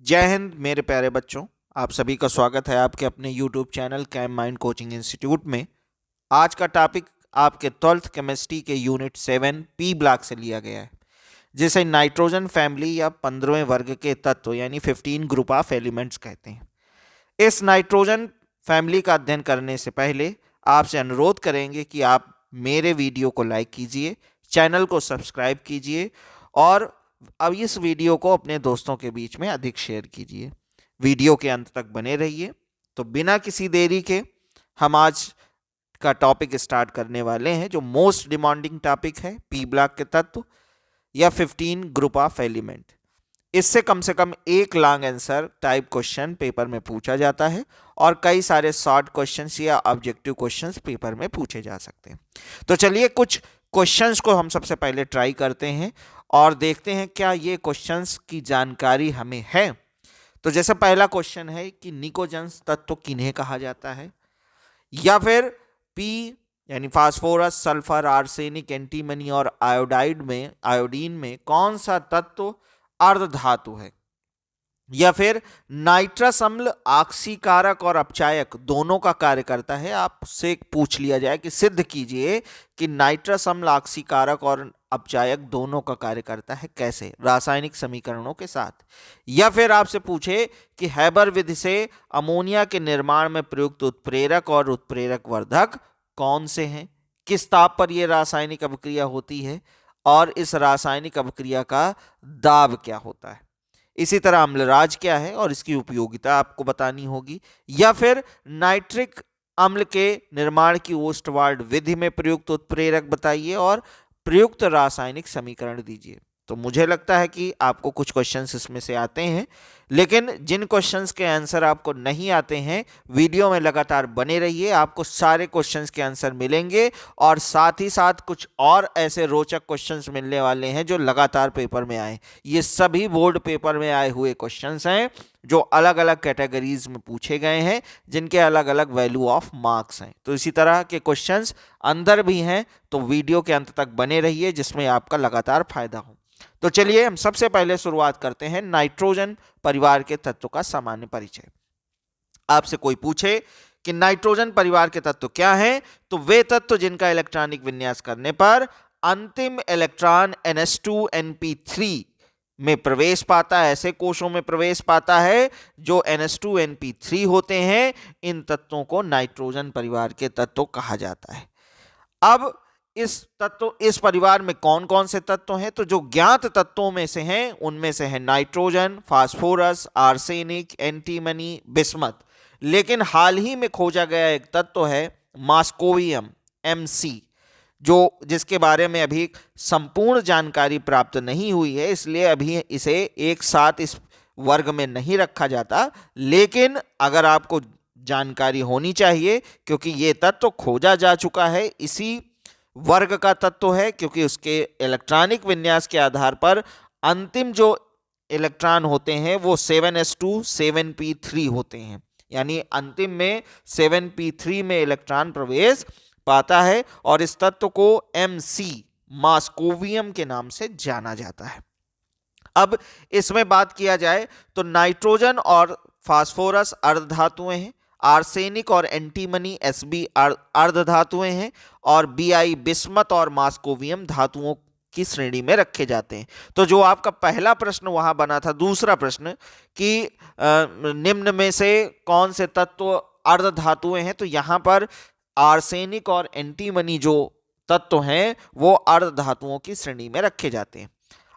जय हिंद मेरे प्यारे बच्चों। आप सभी का स्वागत है आपके अपने YouTube channel cam mind coaching institute में। आज का टॉपिक आपके 12th केमिस्ट्री के यूनिट 7 पी ब्लॉक से लिया गया है, जिसे नाइट्रोजन फैमिली या 15वें वर्ग के तत्व यानी 15 ग्रुप ऑफ एलिमेंट्स कहते हैं। इस नाइट्रोजन फैमिली का अध्ययन करने से पहले आपसे अनुरोध करेंगे कि आप मेरे वीडियो को लाइक कीजिए, चैनल को सब्सक्राइब कीजिए और अब इस वीडियो को अपने दोस्तों के बीच में अधिक शेयर कीजिए। वीडियो के अंत तक बने रहिए। तो बिना किसी देरी के हम आज का टॉपिक स्टार्ट करने वाले हैं, जो मोस्ट डिमांडिंग टॉपिक है पी ब्लॉक के तत्व या 15 ग्रुप ऑफ एलिमेंट। इससे कम से कम एक long answer type question paper में पूछा जाता है और कई सारे शॉर्ट क्वेश्चंस या ऑब्जेक्टिव क्वेश्चंस पेपर में पूछे जा सकते हैं। तो चलिए कुछ क्वेश्चंस को हम सबसे पहले ट्राई करते हैं और देखते हैं क्या ये क्वेश्चंस की जानकारी हमें है। तो जैसे पहला क्वेश्चन है कि निकोजन्स तत्व किन्हें कहा जाता है, या फिर पी यानी फास्फोरस, सल्फर, आर्सेनिक, एंटीमनी और आयोडीन में कौन सा तत्व अर्धधातु है, या फिर नाइट्रस अम्ल ऑक्सीकारक और अपचायक दोनों का कार्य करता है। आपसे पूछ लिया जाए कि सिद्ध कीजिए कि नाइट्रस अम्ल ऑक्सीकारक और अपचायक दोनों का कार्य करता है, कैसे? रासायनिक समीकरणों के साथ। या फिर आपसे पूछे कि हैबर विधि से अमोनिया के निर्माण में प्रयुक्त उत्प्रेरक और उत्प्रेरक वर्धक कौन से हैं, किस ताप पर यह रासायनिक अभिक्रिया होती है और इस रासायनिक अभिक्रिया का दाब क्या होता है। इसी तरह अम्लराज क्या है और इसकी उपयोगिता आपको बतानी होगी। या फिर नाइट्रिक अम्ल के निर्माण की ओस्टवाल्ड विधि में प्रयुक्त उत्प्रेरक बताइए और प्रयुक्त रासायनिक समीकरण दीजिए। तो मुझे लगता है कि आपको कुछ क्वेश्चंस इसमें से आते हैं, लेकिन जिन क्वेश्चंस के आंसर आपको नहीं आते हैं, वीडियो में लगातार बने रहिए, आपको सारे क्वेश्चंस के आंसर मिलेंगे और साथ ही साथ कुछ और ऐसे रोचक क्वेश्चंस मिलने वाले हैं जो लगातार पेपर में आए। ये सभी बोर्ड पेपर में आए हुए क्वेश्चंस हैं जो अलग अलग कैटेगरीज में पूछे गए हैं, जिनके अलग अलग वैल्यू ऑफ मार्क्स हैं। तो इसी तरह के क्वेश्चंस अंदर भी हैं, तो वीडियो के अंत तक बने रहिए जिसमें आपका लगातार फायदा हो। तो चलिए हम सबसे पहले शुरुआत करते हैं नाइट्रोजन परिवार के तत्व का सामान्य परिचय। आपसे कोई पूछे कि नाइट्रोजन परिवार के तत्व क्या हैं, तो वे तत्व जिनका इलेक्ट्रॉनिक विन्यास करने पर अंतिम इलेक्ट्रॉन NH2NP3 में प्रवेश पाता है, ऐसे कोशों में प्रवेश पाता है जो NH2NP3 होते हैं, इन तत्वों को नाइट्रोजन परिवार के तत्व कहा जाता है। अब इस परिवार में कौन कौन से तत्व हैं? तो जो ज्ञात तत्वों में से हैं उनमें से है nitrogen, phosphorus, arsenic, antimony, bismuth. लेकिन हाल ही में खोजा गया एक तत्व है मॉस्कोवियम Mc, जिसके बारे में अभी संपूर्ण जानकारी प्राप्त नहीं हुई है, इसलिए अभी इसे एक साथ इस वर्ग में नहीं रखा जाता। लेकिन अगर आपको जानकारी होनी चाहिए, क्योंकि ये तत्व खोजा जा चुका है, इसी वर्ग का तत्व है, क्योंकि उसके इलेक्ट्रॉनिक विन्यास के आधार पर अंतिम जो इलेक्ट्रॉन होते हैं वो 7s2 7p3 होते हैं, यानी अंतिम में 7p3 में इलेक्ट्रॉन प्रवेश पाता है और इस तत्व को Mc मॉस्कोवियम के नाम से जाना जाता है। अब इसमें बात किया जाए तो नाइट्रोजन और फास्फोरस अर्धधातुएं हैं, आर्सेनिक और एंटीमनी Sb अर्धधातुएं हैं और Bi बिस्मथ और मॉस्कोवियम धातुओं की श्रेणी में रखे जाते हैं। तो जो आपका पहला प्रश्न वहां बना था, दूसरा प्रश्न कि निम्न में से कौन से तत्व अर्धधातुएं हैं, तो यहां पर आर्सेनिक और एंटीमनी जो तत्व हैं वो अर्धधातुओं की श्रेणी में रखे जाते हैं।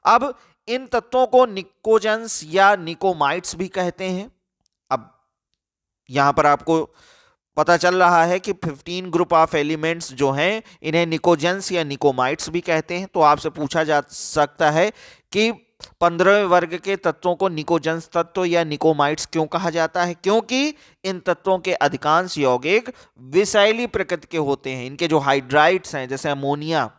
अब इन तत्वों को निकोजन्स या निकोमाइट्स भी कहते हैं। अब यहां पर आपको पता चल रहा है कि 15 ग्रुप ऑफ एलिमेंट्स जो हैं इन्हें निकोजन्स या निकोमाइट्स भी कहते हैं। तो आपसे पूछा जा सकता है कि 15वें वर्ग के तत्वों को निकोजन्स तत्व या निकोमाइट्स क्यों कहा जाता है? क्योंकि इन तत्वों के अधिकांश यौगिक विषैली प्रकृति के होते हैं। इनके जो हाइड्राइड्स हैं जैसे अमोनिया,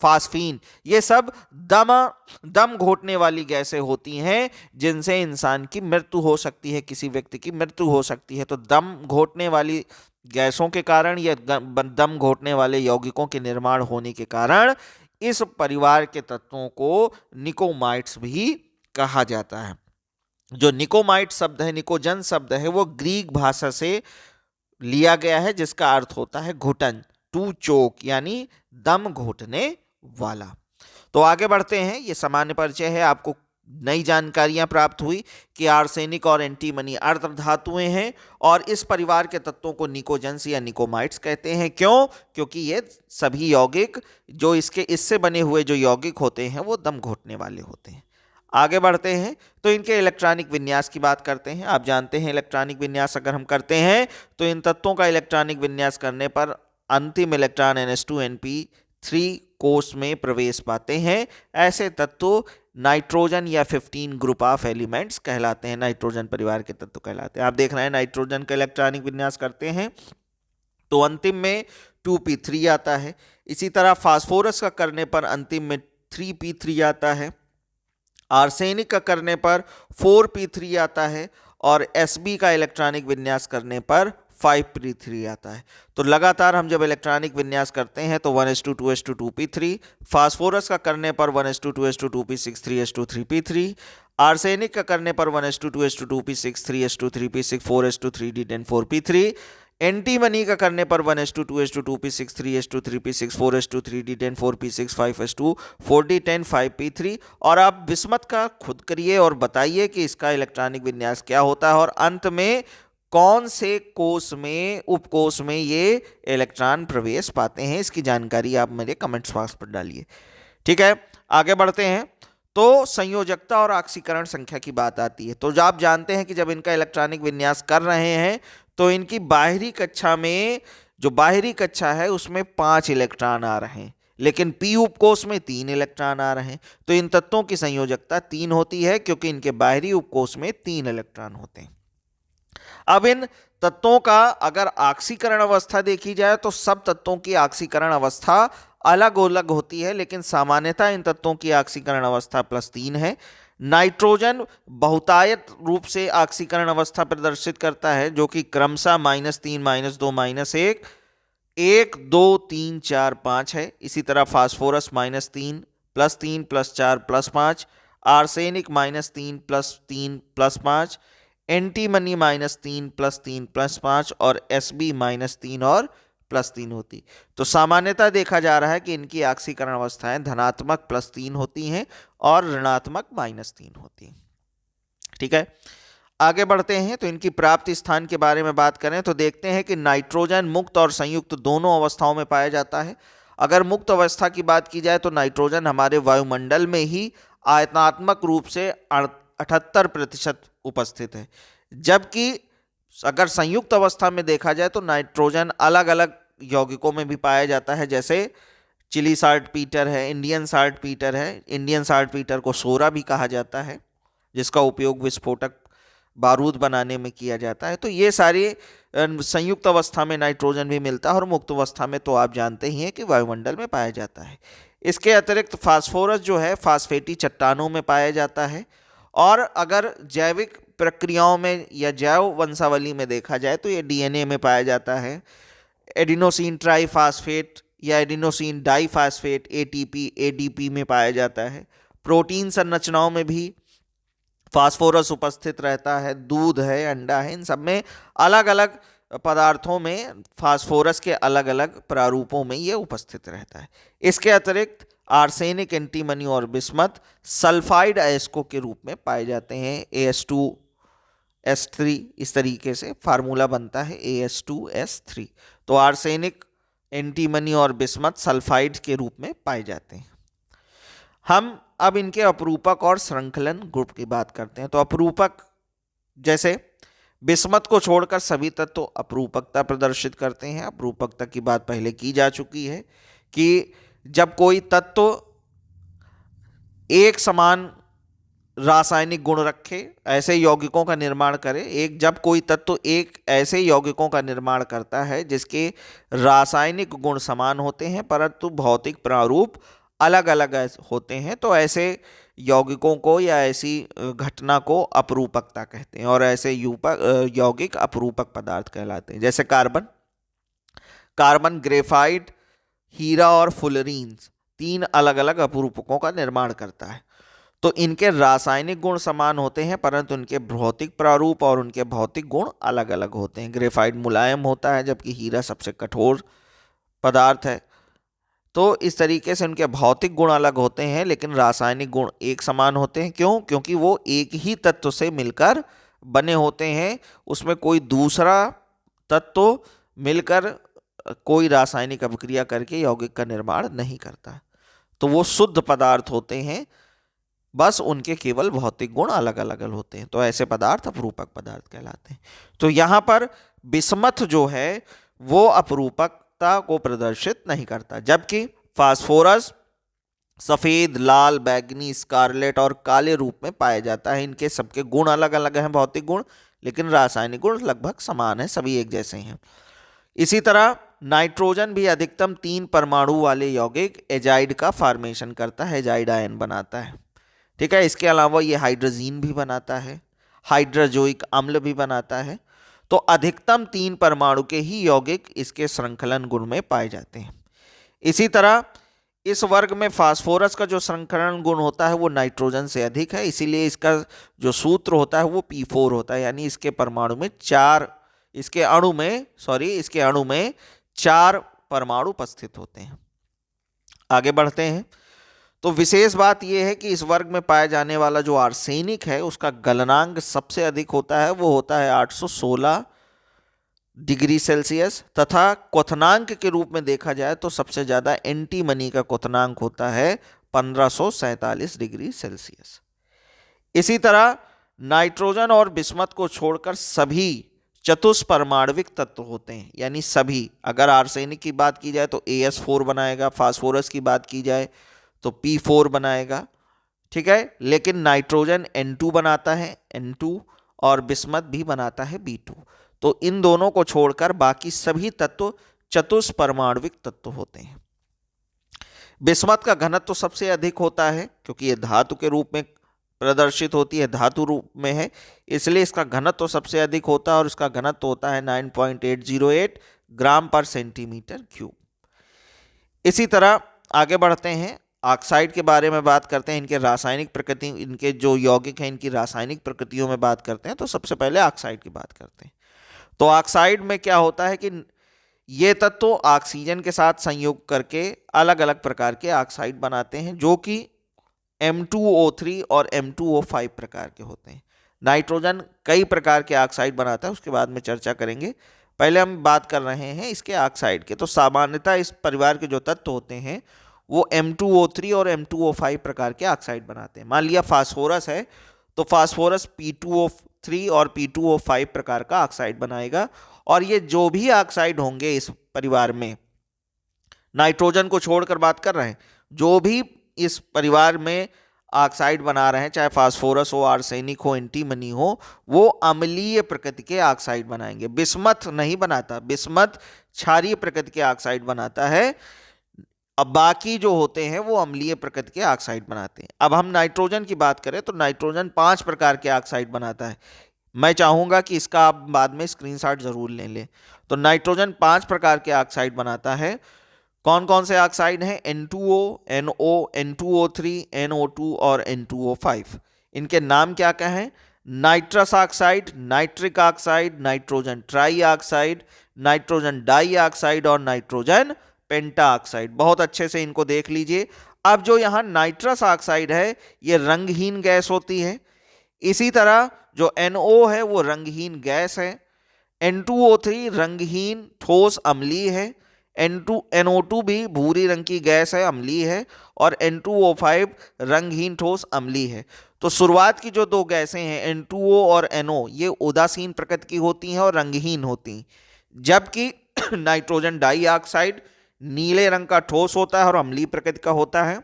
फास्फीन, ये सब दम घोटने वाली गैसें होती हैं जिनसे इंसान की मृत्यु हो सकती है, किसी व्यक्ति की मृत्यु हो सकती है। तो दम घोटने वाली गैसों के कारण या दम घोटने वाले यौगिकों के निर्माण होने के कारण इस परिवार के तत्वों को निकोमाइट्स भी कहा जाता है। जो निकोमाइट शब्द है, निकोजन शब्द है, वो ग्रीक भाषा से लिया गया है, जिसका अर्थ होता है घुटन, टू चोक, यानी दम घोटने वाला। तो आगे बढ़ते हैं। ये सामान्य परिचय है, आपको नई जानकारियां प्राप्त हुई कि आर्सेनिक और एंटीमनी अर्ध धातुएं हैं और इस परिवार के तत्वों को निकोजन्स या निकोमाइट्स कहते हैं। क्यों? क्योंकि ये सभी यौगिक जो इससे बने हुए जो यौगिक होते हैं वो दम घोटने वाले होते हैं। आगे बढ़ते हैं तो इनके इलेक्ट्रॉनिक विन्यास की बात करते हैं। आप जानते हैं इलेक्ट्रॉनिक विन्यास अगर हम करते हैं तो इन तत्वों का इलेक्ट्रॉनिक विन्यास करने पर अंतिम इलेक्ट्रॉन NH2 NP3 कोष में प्रवेश पाते हैं। ऐसे तत्व नाइट्रोजन या 15 ग्रुप ऑफ एलिमेंट्स कहलाते हैं, नाइट्रोजन परिवार के तत्व कहलाते हैं। आप देख रहे हैं नाइट्रोजन का इलेक्ट्रॉनिक विन्यास करते हैं तो अंतिम में 2p3 आता है। इसी तरह फास्फोरस का करने पर अंतिम में 3p3 आता है। आर्सेनिक का करने पर 4p3 आता है और Sb का इलेक्ट्रॉनिक विन्यास करने पर 5p3 आता है। तो लगातार हम जब इलेक्ट्रॉनिक विन्यास करते हैं तो 1s2 2s2 2p3, फास्फोरस का करने पर 1s2 2s2 2p6 3s2 3p3, arsenic का करने पर 1s2 2s2 2p6 3s2 3p6 4s2 3d10 4p3, antimony का करने पर 1s2 2s2 2p6 3s2 3p6 4s2 3d10 4p6 5s2 4d10 5p3। और आप विस्मत का खुद करिए और बताइए कि इसका इलेक्ट्रॉनिक विन्यास क्या होता है और अंत में कौन से कोष में, उपकोष में ये इलेक्ट्रॉन प्रवेश पाते हैं। इसकी जानकारी आप मेरे कमेंट्स बॉक्स पर डालिए। ठीक है, आगे बढ़ते हैं। तो संयोजकता और ऑक्सीकरण संख्या की बात आती है। तो जो आप जानते हैं कि जब इनका इलेक्ट्रॉनिक विन्यास कर रहे हैं तो इनकी बाहरी कक्षा में, जो बाहरी कक्षा है उसमें 5 इलेक्ट्रॉन आ रहे हैं, लेकिन पी उपकोष में 3 इलेक्ट्रॉन आ रहे हैं। तो इन तत्वों की संयोजकता 3 होती है क्योंकि इनके बाहरी उपकोष में 3 इलेक्ट्रॉन होते हैं। अब इन तत्वों का अगर ऑक्सीकरण अवस्था देखी जाए तो सब तत्वों की ऑक्सीकरण अवस्था अलग अलग होती है, लेकिन सामान्यतः इन तत्वों की ऑक्सीकरण अवस्था +3 है। नाइट्रोजन बहुतायत रूप से ऑक्सीकरण अवस्था प्रदर्शित करता है जो कि क्रमशः -3 -2 -1 1 2 3 4 5 है। इसी तरह फास्फोरस -3 +3 +4 +5, आर्सेनिक -3 +3 +5, एंटीमनी -3 +3 +5 और Sb -3 और +3 होती। तो सामान्यतः देखा जा रहा है कि इनकी ऑक्सीकरण अवस्थाएं धनात्मक +3 होती हैं और ऋणात्मक -3 होती हैं। ठीक है, आगे बढ़ते हैं। तो इनकी प्राप्ति स्थान के बारे में बात करें तो देखते हैं कि नाइट्रोजन मुक्त और संयुक्त दोनों अवस्थाओं में पाया जाता है। अगर मुक्त अवस्था की बात की जाए तो नाइट्रोजन हमारे वायुमंडल में ही आयतात्मक रूप से 78% उपस्थित है, जबकि अगर संयुक्त अवस्था में देखा जाए तो नाइट्रोजन अलग अलग यौगिकों में भी पाया जाता है, जैसे चिली साल्टपीटर है, इंडियन साल्टपीटर है। इंडियन साल्टपीटर को सोरा भी कहा जाता है, जिसका उपयोग विस्फोटक बारूद बनाने में किया जाता है। तो ये सारे संयुक्त अवस्था में नाइट्रोजन भी मिलता है और मुक्त अवस्था में तो आप जानते ही हैं कि वायुमंडल में पाया जाता है। इसके अतिरिक्त फास्फोरस जो है फास्फेटी चट्टानों में पाया जाता है। और अगर जैविक प्रक्रियाओं में या जैव वंशावली में देखा जाए तो ये डीएनए में पाया जाता है। एडिनोसिन ट्राइफास्फेट या एडिनोसिन डाइफास्फेट एटीपी एडीपी में पाया जाता है। प्रोटीन संरचनाओं में भी फास्फोरस उपस्थित रहता है। दूध है, अंडा है, इन सब में अलग अलग पदार्थों में फास्फोरस के अलग अलग प्रारूपों में ये उपस्थित रहता है। इसके अतिरिक्त आर्सेनिक, एंटीमनी और बिस्मथ सल्फाइड अयस्कों के रूप में पाए जाते हैं। AS2S3 इस तरीके से फार्मूला बनता है AS2S3। तो आर्सेनिक, एंटीमनी और बिस्मथ सल्फाइड के रूप में पाए जाते हैं। हम अब इनके अपरूपक और श्रृंखलन ग्रुप की बात करते हैं। तो अपरूपक जैसे बिस्मथ को छोड़कर सभी तत्व अपरूपकता प्रदर्शित करते हैं। अपरूपकता की बात पहले की जा चुकी है कि जब कोई तत्व एक समान रासायनिक गुण रखे, ऐसे यौगिकों का निर्माण करे, जब कोई तत्व एक ऐसे यौगिकों का निर्माण करता है जिसके रासायनिक गुण समान होते हैं परंतु भौतिक प्रारूप अलग अलग होते हैं, तो ऐसे यौगिकों को या ऐसी घटना को अपरूपकता कहते हैं और ऐसे यौगिक अपरूपक पदार्थ कहलाते हैं। जैसे कार्बन ग्रेफाइट, हीरा और फुलरीन 3 अलग अलग अपरूपकों का निर्माण करता है। तो इनके रासायनिक गुण समान होते हैं, परंतु इनके भौतिक प्रारूप और उनके भौतिक गुण अलग अलग होते हैं। ग्रेफाइट मुलायम होता है जबकि हीरा सबसे कठोर पदार्थ है। तो इस तरीके से उनके भौतिक गुण अलग होते हैं लेकिन रासायनिक गुण एक समान होते हैं। क्यों? क्योंकि वो एक ही तत्व से मिलकर बने होते हैं, उसमें कोई दूसरा तत्व मिलकर कोई रासायनिक अभिक्रिया करके यौगिक का निर्माण नहीं करता। तो वो शुद्ध पदार्थ होते हैं, बस उनके केवल भौतिक गुण अलग अलग होते हैं। तो ऐसे पदार्थ अपरूपक पदार्थ कहलाते हैं। तो यहाँ पर बिस्मथ जो है वो अपरूपकता को प्रदर्शित नहीं करता, जबकि फास्फोरस सफेद, लाल, बैगनी, स्कारलेट और काले रूप में पाया जाता है। इनके सबके गुण अलग अलग हैं, भौतिक गुण, लेकिन रासायनिक गुण लगभग समान है, सभी एक जैसे हैं। इसी तरह नाइट्रोजन भी अधिकतम 3 परमाणु वाले यौगिक एजाइड का फॉर्मेशन करता है, एजाइड आयन बनाता है। ठीक है, इसके अलावा ये हाइड्रोजीन भी बनाता है, हाइड्रोजोइक अम्ल भी बनाता है। तो अधिकतम 3 परमाणु के ही यौगिक इसके श्रृंखलन गुण में पाए जाते हैं। इसी तरह इस वर्ग में फास्फोरस का जो श्रृंखलन गुण होता है वो नाइट्रोजन से अधिक है, इसीलिए इसका जो सूत्र होता है वो P4 होता है, यानी इसके परमाणु में इसके अणु में 4 परमाणु उपस्थित होते हैं। आगे बढ़ते हैं। तो विशेष बात यह है कि इस वर्ग में पाया जाने वाला जो आर्सेनिक है उसका गलनांक सबसे अधिक होता है, वो होता है 816 डिग्री सेल्सियस, तथा क्वथनांक के रूप में देखा जाए तो सबसे ज्यादा एंटीमनी का क्वथनांक होता है 1547 डिग्री सेल्सियस। इसी तरह नाइट्रोजन और बिस्मथ को छोड़कर सभी चतुष्परमाणविक तत्व होते हैं, यानी सभी। अगर आर्सेनिक की बात की जाए तो AS4 बनाएगा, फास्फोरस की बात की जाए तो P4 बनाएगा। ठीक है, लेकिन नाइट्रोजन N2 बनाता है, N2, और बिस्मथ भी बनाता है B2। तो इन दोनों को छोड़कर बाकी सभी तत्व चतुष्परमाणविक तत्व होते हैं। बिस्मथ का घनत्व तो सबसे अधिक होता है क्योंकि यह धातु के रूप में प्रदर्शित होती है, धातु रूप में है, इसलिए इसका घनत्व तो सबसे अधिक होता है और इसका घनत्व होता है 9.808 ग्राम पर सेंटीमीटर क्यूब। इसी तरह आगे बढ़ते हैं, ऑक्साइड के बारे में बात करते हैं। इनके रासायनिक प्रकृति, इनके जो यौगिक हैं इनकी रासायनिक प्रकृतियों में बात करते हैं। तो सबसे पहले ऑक्साइड की बात करते हैं। तो ऑक्साइड में क्या होता है कि ये तत्व ऑक्सीजन के साथ संयोग करके अलग अलग प्रकार के ऑक्साइड बनाते हैं, जो कि M2O3 और M2O5 प्रकार के होते हैं। नाइट्रोजन कई प्रकार के ऑक्साइड बनाता है, उसके बाद में चर्चा करेंगे। पहले हम बात कर रहे हैं इसके ऑक्साइड के। तो सामान्यतः इस परिवार के जो तत्व होते हैं वो M2O3 और M2O5 प्रकार के ऑक्साइड बनाते हैं। मान लिया फास्फोरस है तो फास्फोरस P2O3 और P2O5 प्रकार का ऑक्साइड बनाएगा। और ये जो भी ऑक्साइड होंगे इस परिवार में, नाइट्रोजन को छोड़कर बात कर रहे हैं, जो भी इस परिवार में ऑक्साइड बना रहे हैं, चाहे फास्फोरस हो, आर्सेनिक हो, एंटीमनी हो, वो अम्लीय प्रकृति के ऑक्साइड बनाएंगे। बिस्मथ नहीं बनाता, बिस्मथ क्षारीय प्रकृति के ऑक्साइड बनाता है। अब बाकी जो होते हैं वो अम्लीय प्रकृति के ऑक्साइड बनाते हैं। अब हम नाइट्रोजन की बात करें तो नाइट्रोजन 5 प्रकार के ऑक्साइड बनाता है। मैं चाहूंगा कि इसका आप बाद में स्क्रीनशॉट जरूर ले लें। तो नाइट्रोजन 5 प्रकार के ऑक्साइड बनाता है। कौन कौन से ऑक्साइड हैं? N2O, NO, N2O3, NO2 और N2O5। इनके नाम क्या क्या हैं? Nitrous oxide, nitric oxide, nitrogen trioxide, nitrogen dioxide और नाइट्रोजन पेंटा ऑक्साइड। बहुत अच्छे से इनको देख लीजिए। अब जो यहाँ नाइट्रस ऑक्साइड है ये रंगहीन गैस होती है। इसी तरह जो NO है वो रंगहीन गैस है। N2O3 रंगहीन ठोस अम्लीय है। NO2 भी भूरी रंग की गैस है, अम्लीय है। और N2O5 रंगहीन ठोस अम्लीय है। तो शुरुआत की जो 2 गैसें हैं N2O और NO, ये उदासीन प्रकृति की होती हैं और रंगहीन होती हैं, जबकि नाइट्रोजन डाई ऑक्साइड नीले रंग का ठोस होता है और अम्लीय प्रकृति का होता है।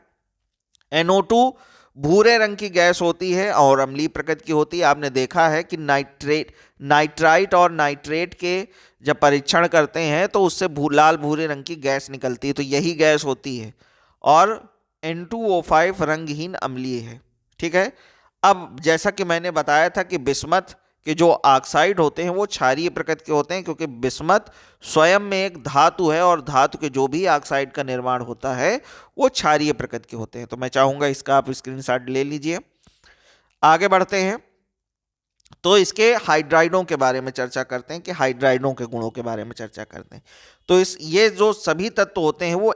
NO2 भूरे रंग की गैस होती है और अम्लीय प्रकृति की होती है। आपने देखा है कि नाइट्राइट और नाइट्रेट के जब परीक्षण करते हैं तो उससे लाल भूरे रंग की गैस निकलती है, तो यही गैस होती है। और N2O5 रंगहीन अम्लीय है। ठीक है, अब जैसा कि मैंने बताया था कि बिस्मथ के जो ऑक्साइड होते हैं वो क्षारीय प्रकृति के होते हैं, क्योंकि बिस्मथ स्वयं में एक धातु है और धातु के जो भी ऑक्साइड का निर्माण होता है वो क्षारीय प्रकृति के होते हैं। तो मैं चाहूंगा इसका आप स्क्रीनशॉट ले लीजिए। आगे बढ़ते हैं तो इसके हाइड्राइडों के बारे में चर्चा करते हैं कि हाइड्राइडों के गुणों के बारे में चर्चा करते हैं। तो ये जो सभी तत्व होते हैं वो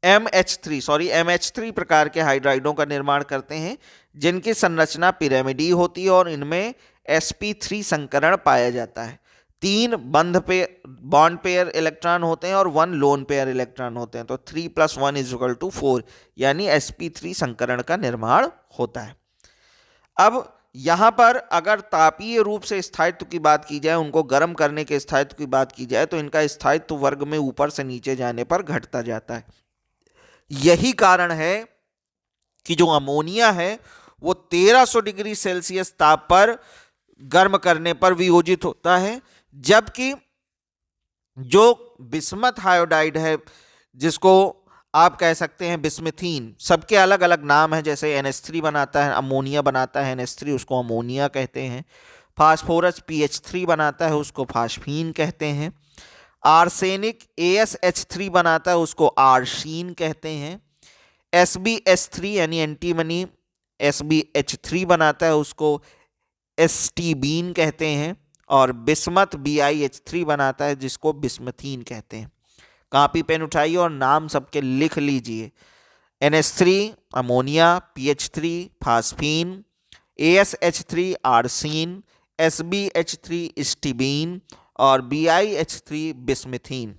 MH3 प्रकार के हाइड्राइडों का निर्माण करते हैं, जिनकी संरचना पिरामिडीय होती है और इनमें sp3 संकरण पाया जाता है। 3 बॉन्ड पेयर इलेक्ट्रॉन होते हैं और 1 लोन पेयर इलेक्ट्रॉन होते हैं। तो 3 + 1 = 4, यानी sp3 संकरण का निर्माण होता है। अब यहां पर अगर तापीय रूप से स्थायित्व की बात की जाए, उनको गर्म करने के स्थायित्व की बात की जाए, तो इनका स्थायित्व वर्ग में ऊपर से नीचे जाने पर घटता जाता है। यही कारण है कि जो अमोनिया है वो 1300 डिग्री सेल्सियस ताप पर गर्म करने पर वियोजित होता है, जबकि जो बिस्मथ हाइड्राइड है, जिसको आप कह सकते हैं बिस्मिथीन, सबके अलग अलग नाम है। जैसे NH3 बनाता है, अमोनिया बनाता है NH3, उसको अमोनिया कहते हैं। फास्फोरस PH3 बनाता है, उसको फास्फीन कहते हैं। आर्सेनिक AsH3 बनाता है, उसको आर्शीन कहते हैं। SbH3 यानी एंटीमनी SbH3 बनाता है, उसको एस्टीबीन कहते हैं। और बिस्मथ BiH3 बनाता है, जिसको बिस्मथीन कहते हैं। कॉपी पेन उठाइए और नाम सबके लिख लीजिए। NH3 ammonia, PH3 phosphine, AsH3 आर्सीन, SbH3 स्टीबीन और BiH3 बिस्मिथीन।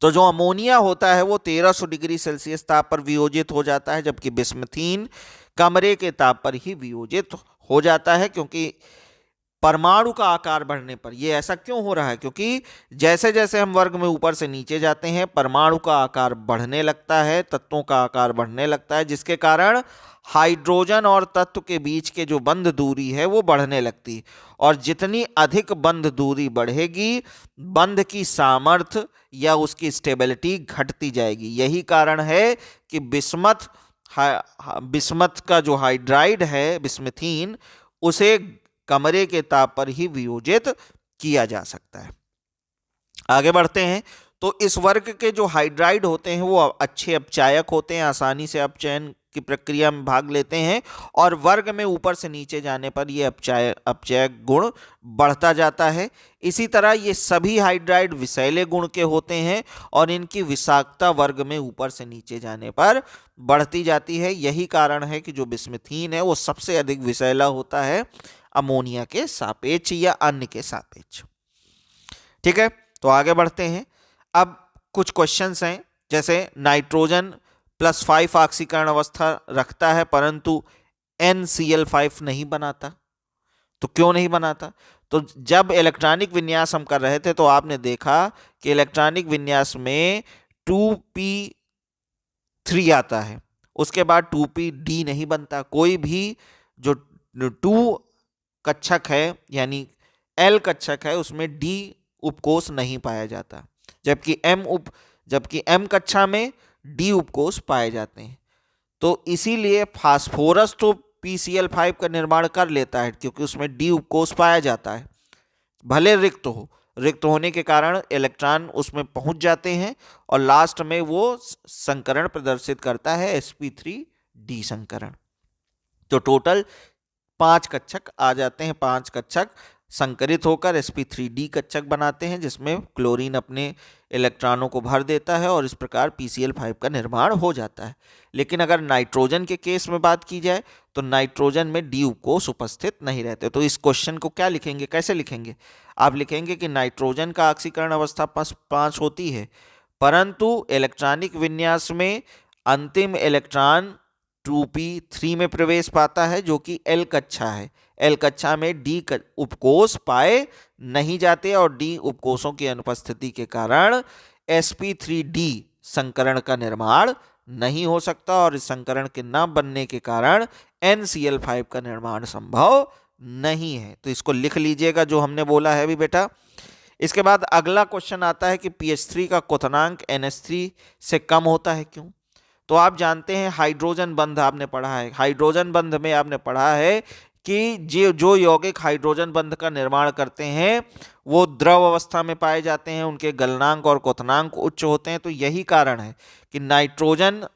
तो जो अमोनिया होता है वो 1300 डिग्री सेल्सियस ताप पर वियोजित हो जाता है, जबकि बिस्मिथीन कमरे के ताप पर ही वियोजित हो जाता है। क्योंकि परमाणु का आकार बढ़ने पर, ये ऐसा क्यों हो रहा है? क्योंकि जैसे जैसे हम वर्ग में ऊपर से नीचे जाते हैं, परमाणु का आकार बढ़ने लगता है, तत्वों का आकार बढ़ने लगता है, जिसके कारण हाइड्रोजन और तत्व के बीच के जो बंध दूरी है वो बढ़ने लगती है। और जितनी अधिक बंध दूरी बढ़ेगी, बंध की सामर्थ्य या उसकी स्टेबिलिटी घटती जाएगी। यही कारण है कि बिस्मथ का जो हाइड्राइड है बिस्मिथीन, उसे कमरे के ताप पर ही वियोजित किया जा सकता है। आगे बढ़ते हैं तो इस वर्ग के जो हाइड्राइड होते हैं वो अच्छे अपचायक होते हैं, आसानी से अपचयन की प्रक्रिया में भाग लेते हैं और वर्ग में ऊपर से नीचे जाने पर ये अपचयक गुण बढ़ता जाता है। इसी तरह ये सभी हाइड्राइड विषैले गुण के होते हैं और इनकी विषाक्तता वर्ग में ऊपर से नीचे जाने पर बढ़ती जाती है। यही कारण है कि जो बिस्मिथीन है वो सबसे अधिक विषैला होता है अमोनिया के सापेक्ष या अन्य के सापेक्ष। ठीक है, तो आगे बढ़ते हैं। अब कुछ क्वेश्चंस हैं, जैसे नाइट्रोजन +5 ऑक्सीकरण अवस्था रखता है परंतु NCl5 नहीं बनाता, तो क्यों नहीं बनाता? तो जब इलेक्ट्रॉनिक विन्यास हम कर रहे थे तो आपने देखा कि इलेक्ट्रॉनिक विन्यास में 2p3 आता है, उसके बाद 2pd नहीं बनता। कोई भी जो 2 कक्षक है यानी L कक्षक है उसमें D उपकोष नहीं पाया जाता, जबकि M कक्षा में D उपकोष पाए जाते हैं। तो इसीलिए फास्फोरस तो PCl5 का निर्माण कर लेता है क्योंकि उसमें D उपकोष पाया जाता है, भले रिक्त होने के कारण इलेक्ट्रॉन उसमें पहुंच जाते हैं और लास्ट में वो संकरण प्रदर्शित करता है sp3d संकरण। तो टोटल 5 कक्षक आ जाते हैं, 5 कक्षक संकरित होकर sp3d कक्षक बनाते हैं, जिसमें क्लोरीन अपने इलेक्ट्रॉनों को भर देता है और इस प्रकार PCl5 का निर्माण हो जाता है। लेकिन अगर नाइट्रोजन के केस में बात की जाए तो नाइट्रोजन में D उपकोष उपस्थित नहीं रहते। तो इस क्वेश्चन को क्या लिखेंगे, कैसे लिखेंगे? आप लिखेंगे कि नाइट्रोजन का ऑक्सीकरण अवस्था 5 होती है, परंतु इलेक्ट्रॉनिक विन्यास में अंतिम इलेक्ट्रॉन 2p3 में प्रवेश पाता है जो कि L कक्षा है। L कक्षा में D उपकोष पाए नहीं जाते और D उपकोषों की अनुपस्थिति के कारण sp3d संकरण का निर्माण नहीं हो सकता और इस संकरण के न बनने के कारण NCl5 का निर्माण संभव नहीं है। तो इसको लिख लीजिएगा जो हमने बोला है अभी बेटा। इसके बाद अगला क्वेश्चन आता है कि pH3 का क्वथनांक NH3 से कम होता है, क्यों? तो आप जानते हैं हाइड्रोजन बंध आपने पढ़ा है, हाइड्रोजन बंध में आपने पढ़ा है कि जो यौगिक हाइड्रोजन बंध का निर्माण करते हैं वो द्रव अवस्था में पाए जाते हैं, उनके गलनांक और क्वथनांक उच्च होते हैं। तो यही कारण है कि नाइट्रोजन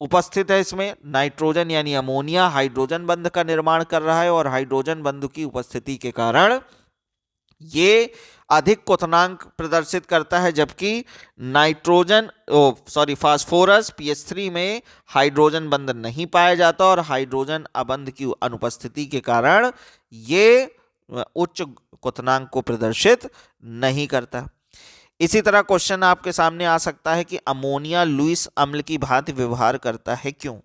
उपस्थित है इसमें नाइट्रोजन यानी अमोनिया हाइड्रोजन बंध का निर्माण कर रहा है और हाइड्रोजन बंध की उपस्थिति के कारण ये अधिक क्वथनांक प्रदर्शित करता है, जबकि फास्फोरस पीएच3 में हाइड्रोजन बंध नहीं पाया जाता और हाइड्रोजन अबंध की अनुपस्थिति के कारण ये उच्च क्वथनांक को प्रदर्शित नहीं करता। इसी तरह क्वेश्चन आपके सामने आ सकता है कि अमोनिया लुईस अम्ल की भांति व्यवहार करता है क्यों।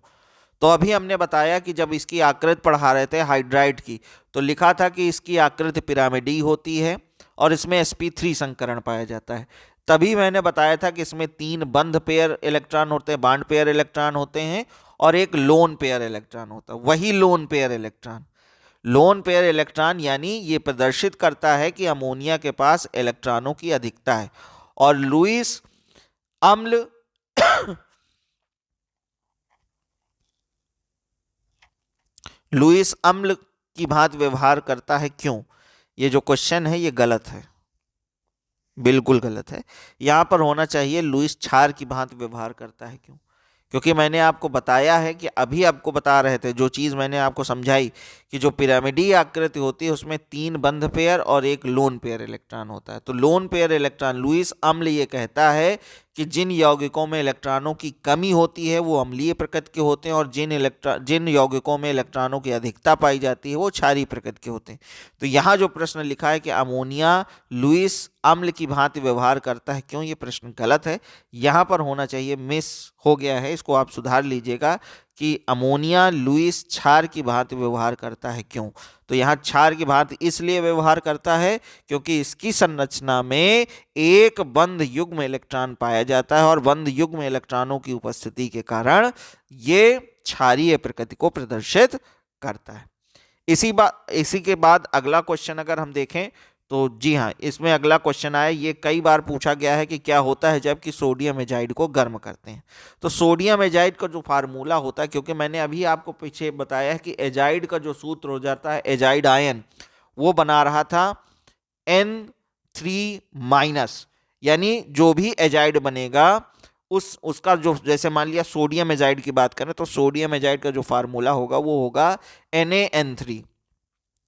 तो अभी हमने बताया कि जब इसकी आकृति पढ़ा रहे थे हाइड्राइड की, तो लिखा था कि इसकी आकृति पिरामिडी होती है और इसमें sp3 संकरण पाया जाता है। तभी मैंने बताया था कि इसमें 3 बंध पेयर इलेक्ट्रॉन होते हैं, बॉन्ड पेयर इलेक्ट्रॉन होते हैं और एक लोन पेयर इलेक्ट्रॉन होता है। वही लोन पेयर इलेक्ट्रॉन यानी ये प्रदर्शित करता है कि अमोनिया के पास इलेक्ट्रॉनों की अधिकता है और लुईस अम्ल लुईस अम्ल की भांति व्यवहार करता है क्यों। ये जो क्वेश्चन है ये गलत है, बिल्कुल गलत है। यहां पर होना चाहिए लुईस क्षार की भांति व्यवहार करता है क्यों, क्योंकि मैंने आपको बताया है कि अभी आपको बता रहे थे जो चीज़ मैंने आपको समझाई कि जो पिरामिडी आकृति होती है उसमें 3 बंध पेयर और एक लोन पेयर इलेक्ट्रॉन होता है। तो लोन पेयर इलेक्ट्रॉन लुईस अम्ल ये कहता है कि जिन यौगिकों में इलेक्ट्रॉनों की कमी होती है वो अम्लीय प्रकृति के होते हैं और जिन यौगिकों में इलेक्ट्रॉनों की अधिकता पाई जाती है वो क्षारीय प्रकृति के होते हैं। तो यहाँ जो प्रश्न लिखा है कि अमोनिया लुईस अम्ल की भांति व्यवहार करता है क्यों, ये प्रश्न गलत है। यहाँ पर होना चाहिए मिस हो गया है, इसको आप सुधार लीजिएगा कि अमोनिया लुईस क्षार की भांति व्यवहार करता है क्यों। तो यहाँ क्षार की भांति इसलिए व्यवहार करता है क्योंकि इसकी संरचना में एक बंध युग्म इलेक्ट्रॉन पाया जाता है और बंध युग्म इलेक्ट्रॉनों की उपस्थिति के कारण ये क्षारीय प्रकृति को प्रदर्शित करता है। इसी के बाद अगला क्वेश्चन अगर हम देखें तो जी हाँ, इसमें अगला क्वेश्चन आया, ये कई बार पूछा गया है कि क्या होता है जबकि सोडियम एजाइड को गर्म करते हैं। तो सोडियम एजाइड का जो फार्मूला होता है, क्योंकि मैंने अभी आपको पीछे बताया है कि एजाइड का जो सूत्र हो जाता है एजाइड आयन, वो बना रहा था N3-, यानी जो भी एजाइड बनेगा उसका जो, जैसे मान लिया सोडियम एजाइड की बात करें तो सोडियम एजाइड का जो फार्मूला होगा वो होगा NaN3,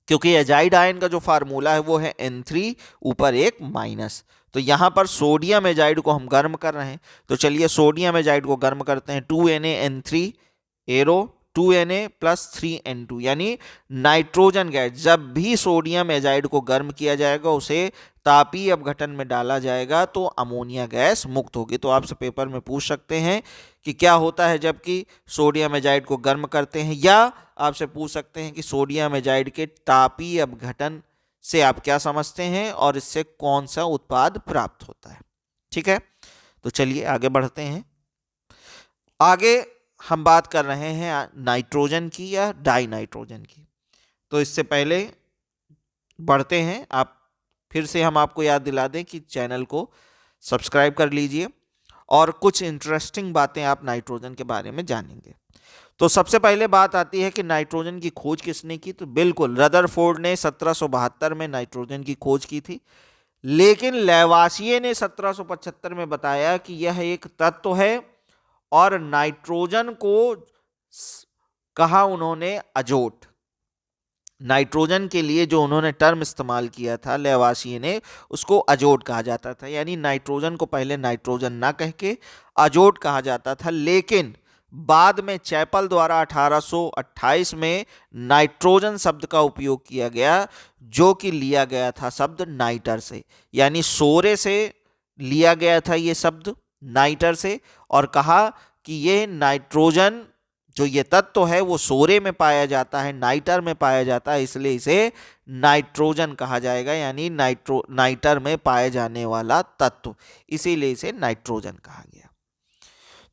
क्योंकि एजाइड आयन का जो फार्मूला है वो है N3 ऊपर एक माइनस। तो यहां पर सोडियम एजाइड को हम गर्म कर रहे हैं, तो चलिए सोडियम एजाइड को गर्म करते हैं। 2NaN3 एरो 2Na + 3N2 यानी नाइट्रोजन गैस। जब भी सोडियम एजाइड को गर्म किया जाएगा उसे तापीय अपघटन में डाला जाएगा तो अमोनिया गैस मुक्त होगी। तो आपसे पेपर में पूछ सकते हैं कि क्या होता है जबकि सोडियम एजाइड को गर्म करते हैं, या आपसे पूछ सकते हैं कि सोडियम एजाइड के तापीय अपघटन से आप क्या समझते हैं और इससे कौन सा उत्पाद प्राप्त होता है। ठीक है, तो चलिए आगे बढ़ते हैं। आगे हम बात कर रहे हैं नाइट्रोजन की या डाई नाइट्रोजन की। तो इससे पहले बढ़ते हैं, फिर से हम आपको याद दिला दें कि चैनल को सब्सक्राइब कर लीजिए और कुछ इंटरेस्टिंग बातें आप नाइट्रोजन के बारे में जानेंगे। तो सबसे पहले बात आती है कि नाइट्रोजन की खोज किसने की। तो बिल्कुल रदरफोर्ड ने 1772 में नाइट्रोजन की खोज की थी, लेकिन लेवासिये ने 1775 में बताया कि यह एक तत्व है और नाइट्रोजन को कहा उन्होंने अजोट। नाइट्रोजन के लिए जो उन्होंने टर्म इस्तेमाल किया था लेवासिये ने, उसको अजोट कहा जाता था, यानी नाइट्रोजन को पहले नाइट्रोजन ना कह के अजोट कहा जाता था। लेकिन बाद में चैपल द्वारा 1828 में नाइट्रोजन शब्द का उपयोग किया गया, जो कि लिया गया था शब्द नाइटर से, यानी सोरे से लिया गया था ये शब्द नाइटर से, और कहा कि ये नाइट्रोजन जो ये तत्व है वो सोरे में पाया जाता है, नाइटर में पाया जाता है, इसलिए इसे नाइट्रोजन कहा जाएगा, यानी नाइटर में पाए जाने वाला तत्व, इसीलिए इसे नाइट्रोजन कहा गया।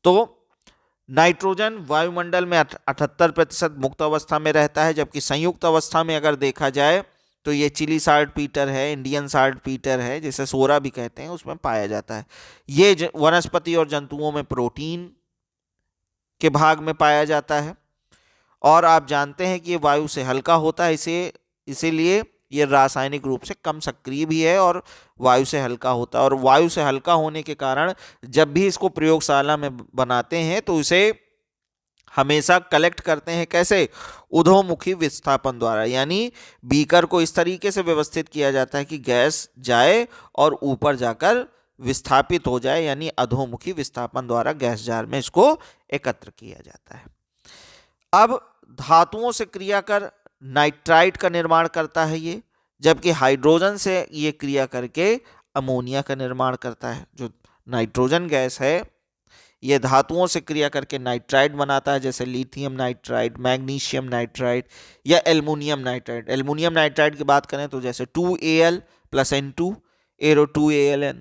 तो नाइट्रोजन वायुमंडल में 78% मुक्त अवस्था में रहता है, जबकि संयुक्त अवस्था में अगर देखा जाए तो ये चिली साल्ट पीटर है, इंडियन साल्ट पीटर है, जिसे सोरा भी कहते हैं, उसमें पाया जाता है। ये वनस्पति और जंतुओं में प्रोटीन के भाग में पाया जाता है और आप जानते हैं कि ये वायु से हल्का होता है, इसीलिए ये रासायनिक रूप से कम सक्रिय भी है और वायु से हल्का होता है। और वायु से हल्का होने के कारण जब भी इसको प्रयोगशाला में बनाते हैं तो इसे हमेशा कलेक्ट करते हैं कैसे, उधोमुखी विस्थापन द्वारा, यानी बीकर को इस तरीके से व्यवस्थित किया जाता है कि गैस जाए और ऊपर जाकर विस्थापित हो जाए, यानी अधोमुखी विस्थापन द्वारा गैस जार में इसको एकत्र किया जाता है। अब धातुओं से क्रिया कर नाइट्राइट का निर्माण करता है ये, जबकि हाइड्रोजन से ये क्रिया करके अमोनिया का निर्माण करता है। जो नाइट्रोजन गैस है ये धातुओं से क्रिया करके नाइट्राइड बनाता है, जैसे लिथियम नाइट्राइड, मैग्नीशियम नाइट्राइड या एल्युमिनियम नाइट्राइड। एल्युमिनियम नाइट्राइड की बात करें तो जैसे 2Al + N2 एरो 2Aln,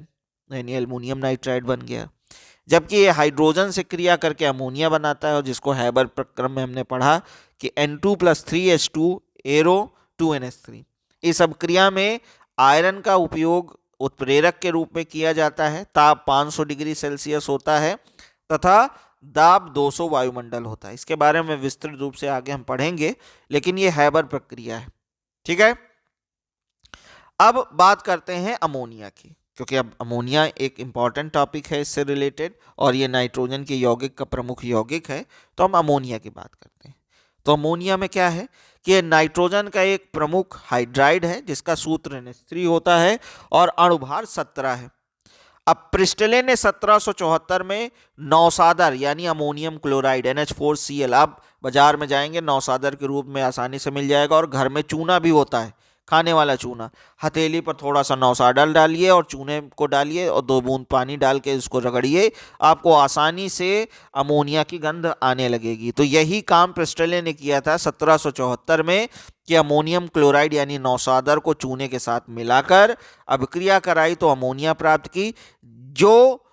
यानी एल्युमिनियम नाइट्राइड बन गया। जबकि ये हाइड्रोजन से क्रिया करके अमोनिया बनाता है, और जिसको हैबर प्रक्रम में हमने पढ़ा कि N2 + 3H2 एरो 2NH3। इस अभिक्रिया में आयरन का उपयोग उत्प्रेरक के रूप में किया जाता है। ताप 500 डिग्री सेल्सियस होता है तथा दाब 200 वायुमंडल होता है। इसके बारे में विस्तृत रूप से आगे हम पढ़ेंगे, लेकिन ये हैबर प्रक्रिया है। ठीक है, अब बात करते हैं अमोनिया की, क्योंकि अब अमोनिया एक इंपॉर्टेंट टॉपिक है इससे रिलेटेड, और ये नाइट्रोजन के यौगिक का प्रमुख यौगिक है। तो हम अमोनिया की बात करते हैं। तो अमोनिया में क्या है कि ये नाइट्रोजन का एक प्रमुख हाइड्राइड है, जिसका सूत्र NH3 होता है और अणुभार 17 है। अब प्रिस्टले ने 1774 में नौसादर यानी अमोनियम क्लोराइड NH4Cl, आप बाजार में जाएंगे नौसादर के रूप में आसानी से मिल जाएगा, और घर में चूना भी होता है, खाने वाला चूना। हथेली पर थोड़ा सा नौसादर डालिए और चूने को डालिए और 2 बूंद पानी डाल के इसको रगड़िए, आपको आसानी से अमोनिया की गंध आने लगेगी। तो यही काम प्रिस्टले ने किया था 1774 में, कि अमोनियम क्लोराइड यानी नौसादर को चूने के साथ मिलाकर अभिक्रिया कराई तो अमोनिया प्राप्त की, जो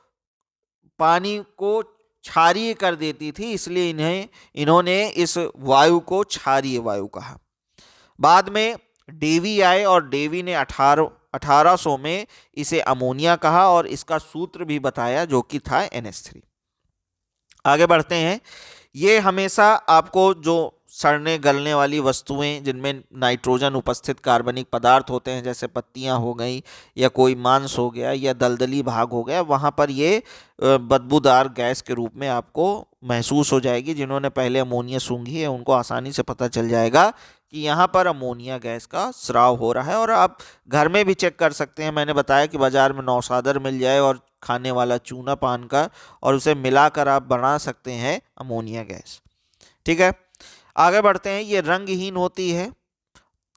पानी को क्षारीय कर देती थी, इसलिए इन्होंने इस वायु को क्षारीय वायु कहा। बाद में डेवी आए और डेवी ने 1800 में इसे अमोनिया कहा और इसका सूत्र भी बताया, जो कि था NH3। आगे बढ़ते हैं। ये हमेशा आपको जो सड़ने गलने वाली वस्तुएं जिनमें नाइट्रोजन उपस्थित कार्बनिक पदार्थ होते हैं, जैसे पत्तियां हो गई या कोई मांस हो गया या दलदली भाग हो गया, वहाँ पर ये बदबूदार गैस के रूप में आपको महसूस हो जाएगी। जिन्होंने पहले अमोनिया सूंघी है उनको आसानी से पता चल जाएगा कि यहाँ पर अमोनिया गैस का स्राव हो रहा है। और आप घर में भी चेक कर सकते हैं। मैंने बताया कि बाजार में नौसादर मिल जाए और खाने वाला चूना पान का, और उसे मिलाकर आप बना सकते हैं अमोनिया गैस। ठीक है, आगे बढ़ते हैं। ये रंगहीन होती है,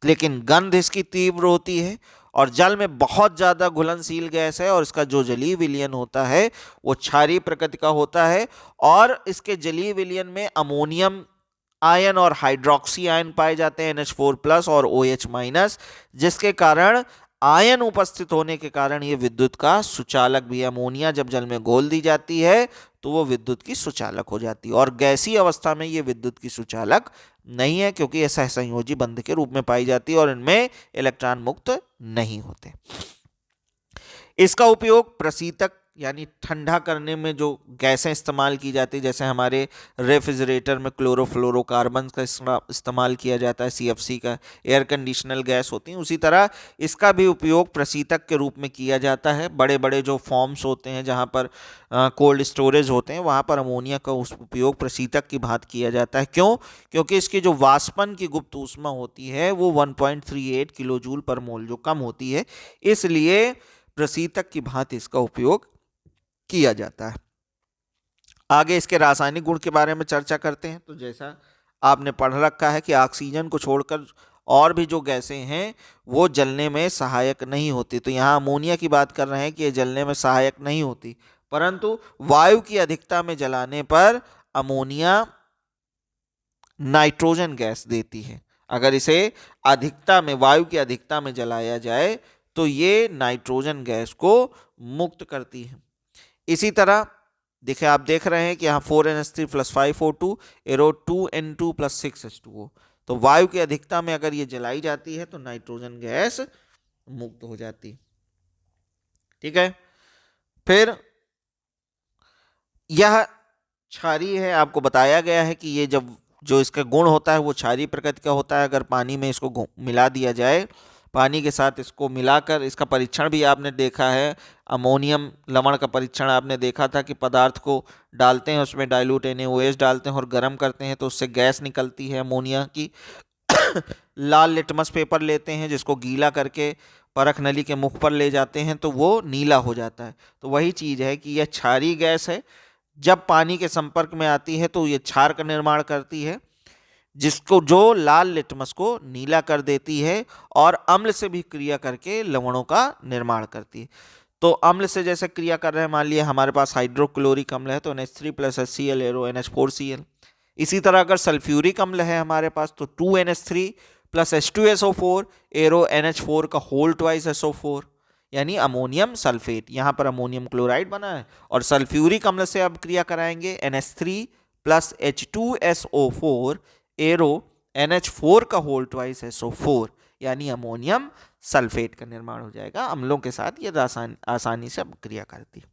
लेकिन गंध इसकी तीव्र होती है, और जल में बहुत ज़्यादा घुलनशील गैस है, और इसका जो जलीय विलयन होता है वो क्षारीय प्रकृति का होता है, और इसके जलीय विलयन में अमोनियम आयन और हाइड्रोक्सी आयन पाए जाते हैं, NH4+ और OH-, जिसके कारण आयन उपस्थित होने के कारण ये विद्युत का सुचालक भी है। अमोनिया जब जल में घोल दी जाती है तो वो विद्युत की सुचालक हो जाती है, और गैसीय अवस्था में ये विद्युत की सुचालक नहीं है, क्योंकि ये सहसंयोजी बंध के रूप में पाई जाती है और इनमें इलेक्ट्रॉन मुक्त नहीं होते। इसका उपयोग प्रशीतक यानी ठंडा करने में जो गैसें इस्तेमाल की जाती है, जैसे हमारे रेफ्रिजरेटर में क्लोरोफ्लोरोकार्बन का इस्तेमाल किया जाता है, CFC का, एयर कंडीशनर गैस होती है, उसी तरह इसका भी उपयोग प्रशीतक के रूप में किया जाता है। बड़े बड़े जो फॉर्म्स होते हैं जहाँ पर कोल्ड स्टोरेज होते हैं, वहाँ पर अमोनिया का उपयोग प्रशीतक की भांति किया जाता है। क्यों? क्योंकि इसकी जो वाष्पन की गुप्त ऊष्मा होती है वो 1.38 किलोजूल पर मोल जो कम होती है, इसलिए प्रशीतक की भांति इसका उपयोग किया जाता है। आगे इसके रासायनिक गुण के बारे में चर्चा करते हैं। तो जैसा आपने पढ़ रखा है कि ऑक्सीजन को छोड़कर और भी जो गैसें हैं वो जलने में सहायक नहीं होती। तो यहाँ अमोनिया की बात कर रहे हैं कि ये जलने में सहायक नहीं होती, परंतु वायु की अधिकता में जलाने पर अमोनिया नाइट्रोजन गैस देती है। अगर इसे अधिकता में, वायु की अधिकता में जलाया जाए तो ये नाइट्रोजन गैस को मुक्त करती है। इसी तरह देखिए, आप देख रहे हैं कि यहाँ 4NH3 + 5O2 arrow 2N2 + 6H2O। तो वायु की अधिकता में अगर ये जलाई जाती है तो नाइट्रोजन गैस मुक्त हो जाती। ठीक है, फिर यह क्षारीय है। आपको बताया गया है कि ये जब जो इसका गुण होता है वो क्षारीय प्रकृति का होता है। अगर पानी में इसको मिला दिया जाए, पानी के साथ इसको मिलाकर, इसका परीक्षण भी आपने देखा है, अमोनियम लवण का परीक्षण आपने देखा था कि पदार्थ को डालते हैं, उसमें डाइल्यूट NaOH डालते हैं और गर्म करते हैं तो उससे गैस निकलती है अमोनिया की। लाल लिटमस पेपर लेते हैं जिसको गीला करके परख नली के मुख पर ले जाते हैं तो वो नीला हो जाता है। तो वही चीज़ है कि यह क्षारीय गैस है, जब पानी के संपर्क में आती है तो ये क्षार का निर्माण करती है, जिसको जो लाल लिटमस को नीला कर देती है और अम्ल से भी क्रिया करके लवणों का निर्माण करती है। तो अम्ल से जैसे क्रिया कर रहे हैं, मान लिया हमारे पास हाइड्रोक्लोरिक अम्ल है तो NH3 + HCl एरो NH4Cl। इसी तरह अगर सल्फ्यूरिक अम्ल है हमारे पास तो 2NH3 + H2SO4 एरो NH4 का होल ट्वाइस SO4, यानी अमोनियम सल्फेट। यहाँ पर अमोनियम क्लोराइड बना है और सल्फ्यूरिक अम्ल से अब क्रिया कराएंगे NH3 + H2SO4 एरो NH4 का होल ट्वाइस SO4, यानी अमोनियम सल्फेट का निर्माण हो जाएगा। अम्लों के साथ ये आसानी से अपक्रिया करती है।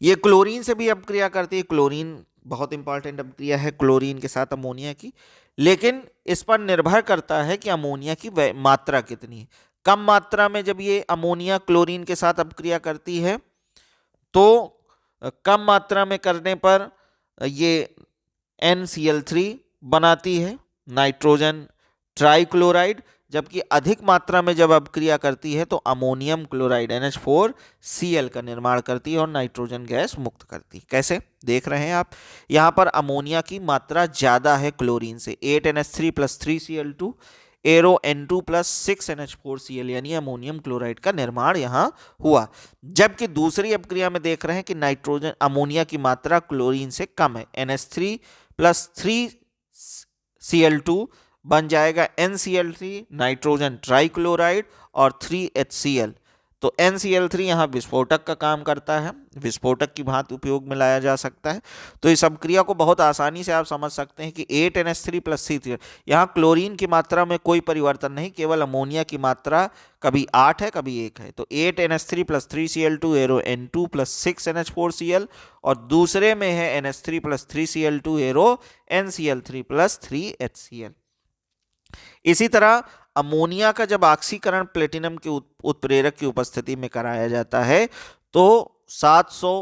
ये क्लोरीन से भी अपक्रिया करती है। क्लोरीन बहुत इंपॉर्टेंट अपक्रिया है क्लोरीन के साथ अमोनिया की, लेकिन इस पर निर्भर करता है कि अमोनिया की मात्रा कितनी है। कम मात्रा में जब ये अमोनिया क्लोरीन के साथ अपक्रिया करती है तो कम मात्रा में करने पर ये NCl3 बनाती है, नाइट्रोजन ट्राइक्लोराइड, जबकि अधिक मात्रा में जब अपक्रिया करती है तो अमोनियम क्लोराइड NH4Cl का निर्माण करती है और नाइट्रोजन गैस मुक्त करती है। कैसे देख रहे हैं आप, यहाँ पर अमोनिया की मात्रा ज़्यादा है क्लोरीन से, 8NH3 + 3Cl2 arrow N2 + 6NH4Cl, यानी अमोनियम क्लोराइड का निर्माण यहाँ हुआ। जबकि दूसरी अपक्रिया में देख रहे हैं कि नाइट्रोजन अमोनिया की मात्रा क्लोरीन से कम है, NH3 + 3Cl2 बन जाएगा NCl3 नाइट्रोजन ट्राइक्लोराइड और 3HCl। तो NCl3 यहाँ विस्फोटक का काम करता है, विस्फोटक की भांति उपयोग में लाया जा सकता है। तो इस अपक्रिया को बहुत आसानी से आप समझ सकते हैं कि 8NH3 + C3, यहाँ क्लोरीन की मात्रा में कोई परिवर्तन नहीं, केवल अमोनिया की मात्रा कभी 8 है कभी 1 है। तो 8NH3 + 3Cl2 arrow N2 + 6NH4Cl और दूसरे में है NH3 + 3Cl2 arrow NCl3 + 3HCl। इसी तरह अमोनिया का जब ऑक्सीकरण प्लेटिनम के उत्प्रेरक की उपस्थिति में कराया जाता है तो 700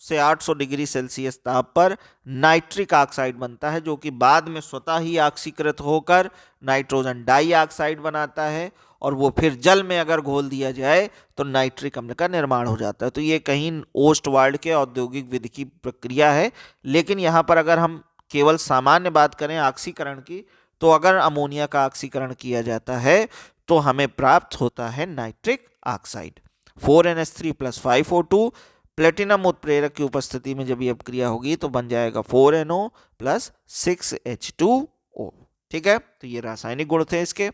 से 800 डिग्री सेल्सियस ताप पर नाइट्रिक ऑक्साइड बनता है, जो कि बाद में स्वतः ही ऑक्सीकृत होकर नाइट्रोजन डाइऑक्साइड बनाता है और वो फिर जल में अगर घोल दिया जाए तो नाइट्रिक अम्ल का निर्माण हो जाता है। तो ये कहीं ओस्टवाल्ड के औद्योगिक विधि की प्रक्रिया है, लेकिन यहाँ पर अगर हम केवल सामान्य बात करें ऑक्सीकरण की, तो अगर अमोनिया का ऑक्सीकरण किया जाता है तो हमें प्राप्त होता है nitric oxide. 4NH3 + 5O2 platinum उत्प्रेरक की उपस्थिति में जब ये अपक्रिया होगी तो बन जाएगा 4NO + 6H2O। ठीक है, तो ये रासायनिक गुण थे इसके।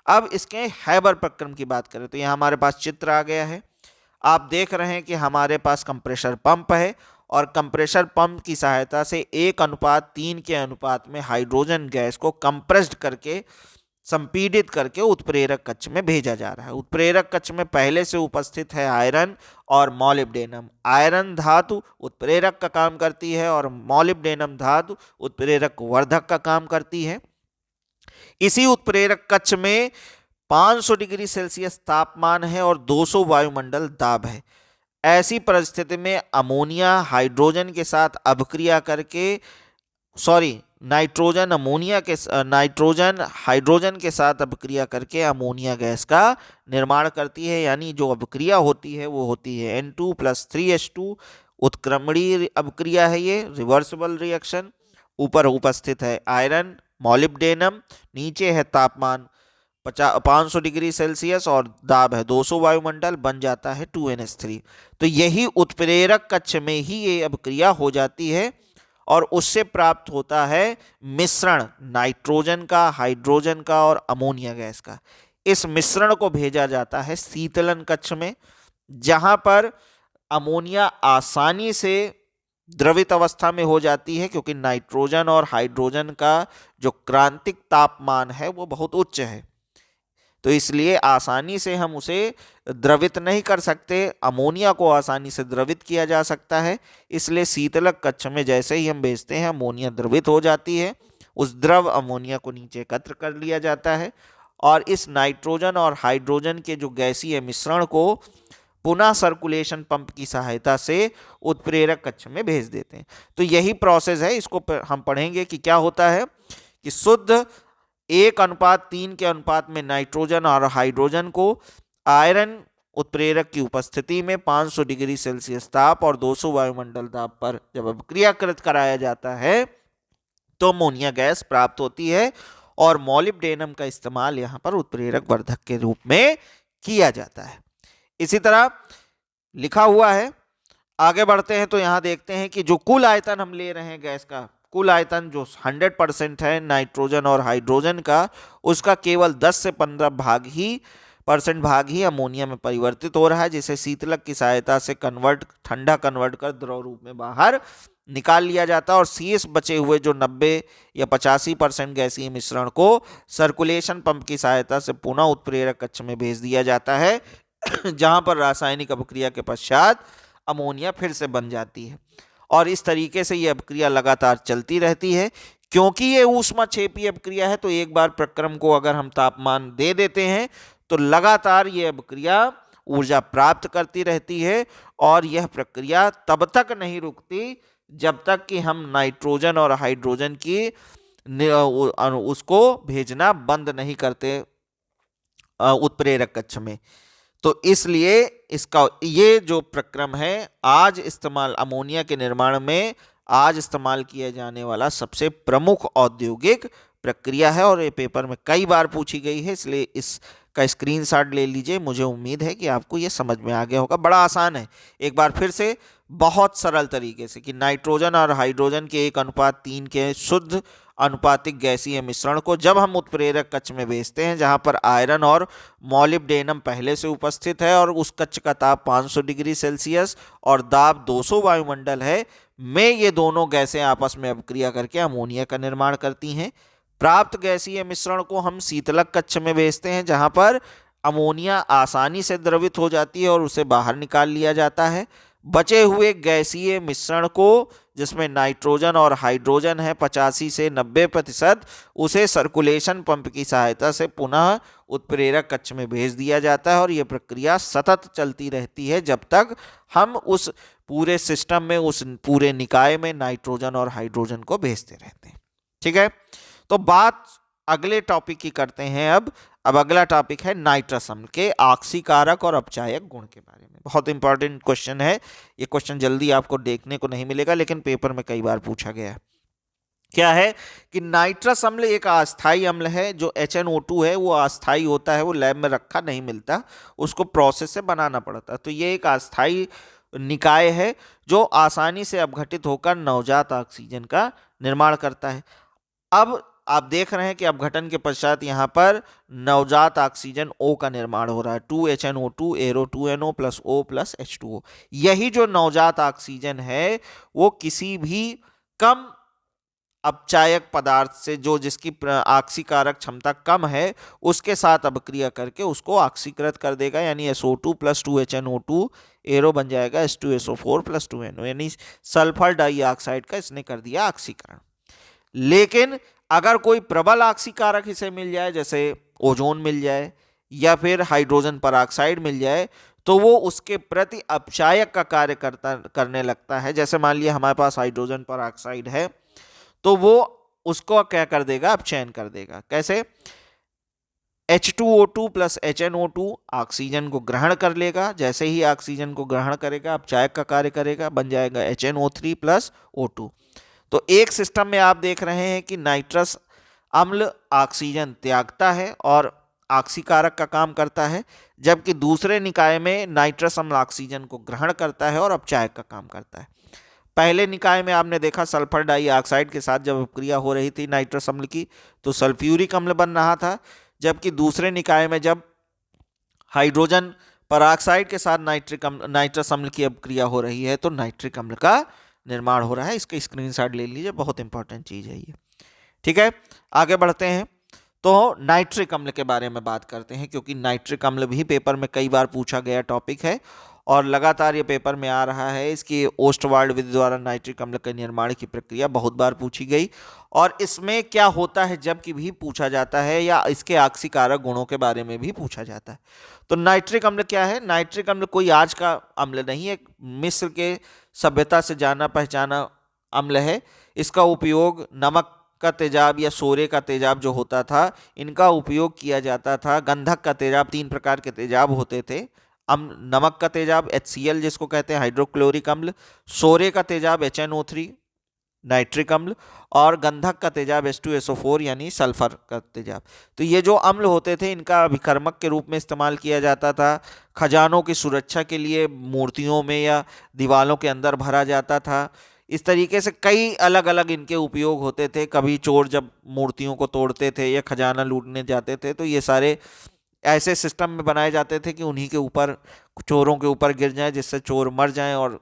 अब इसके हैबर प्रक्रम की बात करें तो यहाँ हमारे पास चित्र आ गया है। आप देख रहे हैं कि हमारे पास कंप्रेशर पंप है और कंप्रेशर पंप की सहायता से 1:3 के अनुपात में हाइड्रोजन गैस को कंप्रेस्ड करके संपीड़ित करके उत्प्रेरक कक्ष में भेजा जा रहा है। उत्प्रेरक कक्ष में पहले से उपस्थित है आयरन और मॉलिब्डेनम। आयरन धातु उत्प्रेरक का काम करती है और मॉलिब्डेनम धातु उत्प्रेरक वर्धक का काम करती है। इसी उत्प्रेरक कक्ष में 500 डिग्री सेल्सियस तापमान है और 200 वायुमंडल दाब है। ऐसी परिस्थिति में अमोनिया हाइड्रोजन के साथ अपक्रिया करके नाइट्रोजन हाइड्रोजन के साथ अपक्रिया करके अमोनिया गैस का निर्माण करती है। यानी जो अपक्रिया होती है वो होती है N2 + 3H2 उत्क्रमणीय अपक्रिया है, ये रिवर्सिबल रिएक्शन। ऊपर उपस्थित है आयरन मॉलिब्डेनम, नीचे है तापमान 500 डिग्री सेल्सियस और दाब है 200 वायुमंडल, बन जाता है 2NH3। तो यही उत्प्रेरक कक्ष में ही ये अपक्रिया हो जाती है और उससे प्राप्त होता है मिश्रण नाइट्रोजन का, हाइड्रोजन का और अमोनिया गैस का। इस मिश्रण को भेजा जाता है शीतलन कक्ष में, जहां पर अमोनिया आसानी से द्रवित अवस्था में हो जाती है, क्योंकि नाइट्रोजन और हाइड्रोजन का जो क्रांतिक तापमान है वो बहुत उच्च है, तो इसलिए आसानी से हम उसे द्रवित नहीं कर सकते। अमोनिया को आसानी से द्रवित किया जा सकता है, इसलिए शीतलक कक्ष में जैसे ही हम भेजते हैं अमोनिया द्रवित हो जाती है। उस द्रव अमोनिया को नीचे एकत्र कर लिया जाता है और इस नाइट्रोजन और हाइड्रोजन के जो गैसीय मिश्रण को पुनः सर्कुलेशन पंप की सहायता से उत्प्रेरक कक्ष में भेज देते हैं। तो यही प्रोसेस है, इसको हम पढ़ेंगे कि क्या होता है कि शुद्ध 1:3 के अनुपात में नाइट्रोजन और हाइड्रोजन को आयरन उत्प्रेरक की उपस्थिति में 500 डिग्री सेल्सियस ताप और 200 वायुमंडल ताप पर जब अभिक्रियाकृत कराया जाता है तो अमोनिया गैस प्राप्त होती है और मोलिब्डेनम का इस्तेमाल यहां पर उत्प्रेरक वर्धक के रूप में किया जाता है। इसी तरह लिखा हुआ है, आगे बढ़ते हैं तो यहां देखते हैं कि जो कुल आयतन हम ले रहे हैं गैस का, कुल आयतन जो 100% है नाइट्रोजन और हाइड्रोजन का, उसका केवल 10 से 15% भाग ही अमोनिया में परिवर्तित हो रहा है, जिसे शीतलक की सहायता से ठंडा कन्वर्ट कर द्रव रूप में बाहर निकाल लिया जाता है और शेष बचे हुए जो 90 या 85% गैसीय मिश्रण को सर्कुलेशन पंप की सहायता से पुनः उत्प्रेरक कक्ष में भेज दिया जाता है जहां पर रासायनिक अभिक्रिया के पश्चात अमोनिया फिर से बन जाती है। और इस तरीके से यह अभिक्रिया लगातार चलती रहती है। क्योंकि ये ऊष्माक्षेपीय अभिक्रिया है तो एक बार प्रक्रम को अगर हम तापमान दे देते हैं तो लगातार यह अभिक्रिया ऊर्जा प्राप्त करती रहती है और यह प्रक्रिया तब तक नहीं रुकती जब तक कि हम नाइट्रोजन और हाइड्रोजन की उसको भेजना बंद नहीं करते उत्प्रेरक कक्ष में। तो इसलिए इसका ये जो प्रक्रम है आज इस्तेमाल अमोनिया के निर्माण में आज इस्तेमाल किया जाने वाला सबसे प्रमुख औद्योगिक प्रक्रिया है और ये पेपर में कई बार पूछी गई है, इसलिए इसका स्क्रीनशॉट ले लीजिए। मुझे उम्मीद है कि आपको ये समझ में आ गया होगा। बड़ा आसान है, एक बार फिर से बहुत सरल तरीके से कि नाइट्रोजन और हाइड्रोजन के 1:3 के शुद्ध अनुपातिक गैसीय मिश्रण को जब हम उत्प्रेरक कक्ष में भेजते हैं जहां पर आयरन और मोलिब्डेनम पहले से उपस्थित है और उस कक्ष का ताप 500 डिग्री सेल्सियस और दाब 200 वायुमंडल है, में ये दोनों गैसें आपस में अभिक्रिया करके अमोनिया का निर्माण करती हैं। प्राप्त गैसीय मिश्रण को हम शीतलक कक्ष में भेजते हैं जहां पर अमोनिया आसानी से द्रवित हो जाती है और उसे बाहर निकाल लिया जाता है। बचे हुए गैसीय मिश्रण को जिसमें नाइट्रोजन और हाइड्रोजन है 85 से 90%, उसे सर्कुलेशन पंप की सहायता से पुनः उत्प्रेरक कक्ष में भेज दिया जाता है और यह प्रक्रिया सतत चलती रहती है जब तक हम उस पूरे सिस्टम में, उस पूरे निकाय में नाइट्रोजन और हाइड्रोजन को भेजते रहते हैं। ठीक है, तो बात अगले टॉपिक की करते हैं। अब अगला टॉपिक है नाइट्रस अम्ल के ऑक्सीकारक और अपचायक गुण के बारे में। बहुत इंपॉर्टेंट क्वेश्चन है ये, क्वेश्चन जल्दी आपको देखने को नहीं मिलेगा लेकिन पेपर में कई बार पूछा गया है। क्या है कि नाइट्रस अम्ल एक अस्थायी अम्ल है। जो HNO2 है वो अस्थायी होता है, वो लैब में रखा नहीं मिलता, उसको प्रोसेस से बनाना पड़ता है। तो ये एक अस्थायी निकाय है जो आसानी से अपघटित होकर नवजात ऑक्सीजन का निर्माण करता है। अब आप देख रहे हैं कि अपघटन के पश्चात यहाँ पर नवजात ऑक्सीजन O का निर्माण हो रहा है, 2HNO2 arrow 2NO plus O plus H2O। यही जो नवजात ऑक्सीजन है वो किसी भी कम अपचायक पदार्थ से, जो जिसकी ऑक्सीकारक क्षमता कम है, उसके साथ अभिक्रिया करके उसको ऑक्सीकृत कर देगा, यानी SO2 प्लस 2HNO2 एरो बन जाएगा H2SO4 प्लस 2NO, यानी सल्फर डाइऑक्साइड का इसने कर दिया ऑक्सीकरण। लेकिन अगर कोई प्रबल ऑक्सीकारक इसे मिल जाए, जैसे ओजोन मिल जाए या फिर हाइड्रोजन परऑक्साइड मिल जाए, तो वो उसके प्रति अपचायक का कार्य करने लगता है। जैसे मान लिया हमारे पास हाइड्रोजन परऑक्साइड है तो वो उसको क्या कर देगा, अपचयन कर देगा। कैसे? H2O2 प्लस HNO2 ऑक्सीजन को ग्रहण कर लेगा, जैसे ही ऑक्सीजन को ग्रहण करेगा अपचायक का कार्य करेगा, बन जाएगा HNO3 प्लस O2। तो एक सिस्टम में आप देख रहे हैं कि नाइट्रस अम्ल ऑक्सीजन त्यागता है और ऑक्सीकारक का काम करता है, जबकि दूसरे निकाय में नाइट्रस अम्ल ऑक्सीजन को ग्रहण करता है और अपचायक का काम करता है। पहले निकाय में आपने देखा सल्फर डाइऑक्साइड के साथ जब अभिक्रिया हो रही थी नाइट्रस अम्ल की तो सल्फ्यूरिक अम्ल बन रहा था, जबकि दूसरे निकाय में जब हाइड्रोजन परऑक्साइड के साथ नाइट्रस अम्ल की अभिक्रिया हो रही है तो नाइट्रिक अम्ल का निर्माण हो रहा है। इसका स्क्रीनशॉट ले लीजिए, बहुत इंपॉर्टेंट चीज है ये। ठीक है, आगे बढ़ते हैं तो नाइट्रिक अम्ल के बारे में बात करते हैं, क्योंकि नाइट्रिक अम्ल भी पेपर में कई बार पूछा गया टॉपिक है और लगातार ये पेपर में आ रहा है। इसकी ओस्टवाल्ड विधि द्वारा नाइट्रिक अम्ल के निर्माण की प्रक्रिया बहुत बार पूछी गई, और इसमें क्या होता है जबकि भी पूछा जाता है, या इसके आक्सीकारक गुणों के बारे में भी पूछा जाता है। तो नाइट्रिक अम्ल क्या है? नाइट्रिक अम्ल कोई आज का अम्ल नहीं है, मिस्र के सभ्यता से जाना पहचाना अम्ल है। इसका उपयोग नमक का तेजाब या सोरे का तेजाब जो होता था, इनका उपयोग किया जाता था। गंधक का तेजाब, 3 प्रकार के तेजाब होते थे। नमक का तेजाब HCl जिसको कहते हैं हाइड्रोक्लोरिक अम्ल, सोरे का तेजाब HNO3 नाइट्रिक अम्ल, और गंधक का तेजाब H2SO4 यानी सल्फर का तेजाब। तो ये जो अम्ल होते थे इनका अभिकर्मक के रूप में इस्तेमाल किया जाता था। खजानों की सुरक्षा के लिए मूर्तियों में या दीवालों के अंदर भरा जाता था। इस तरीके से कई अलग अलग इनके उपयोग होते थे। कभी चोर जब मूर्तियों को तोड़ते थे या खजाना लूटने जाते थे तो ये सारे ऐसे सिस्टम में बनाए जाते थे कि उन्हीं के ऊपर, चोरों के ऊपर गिर जाए, जिससे चोर मर जाएं और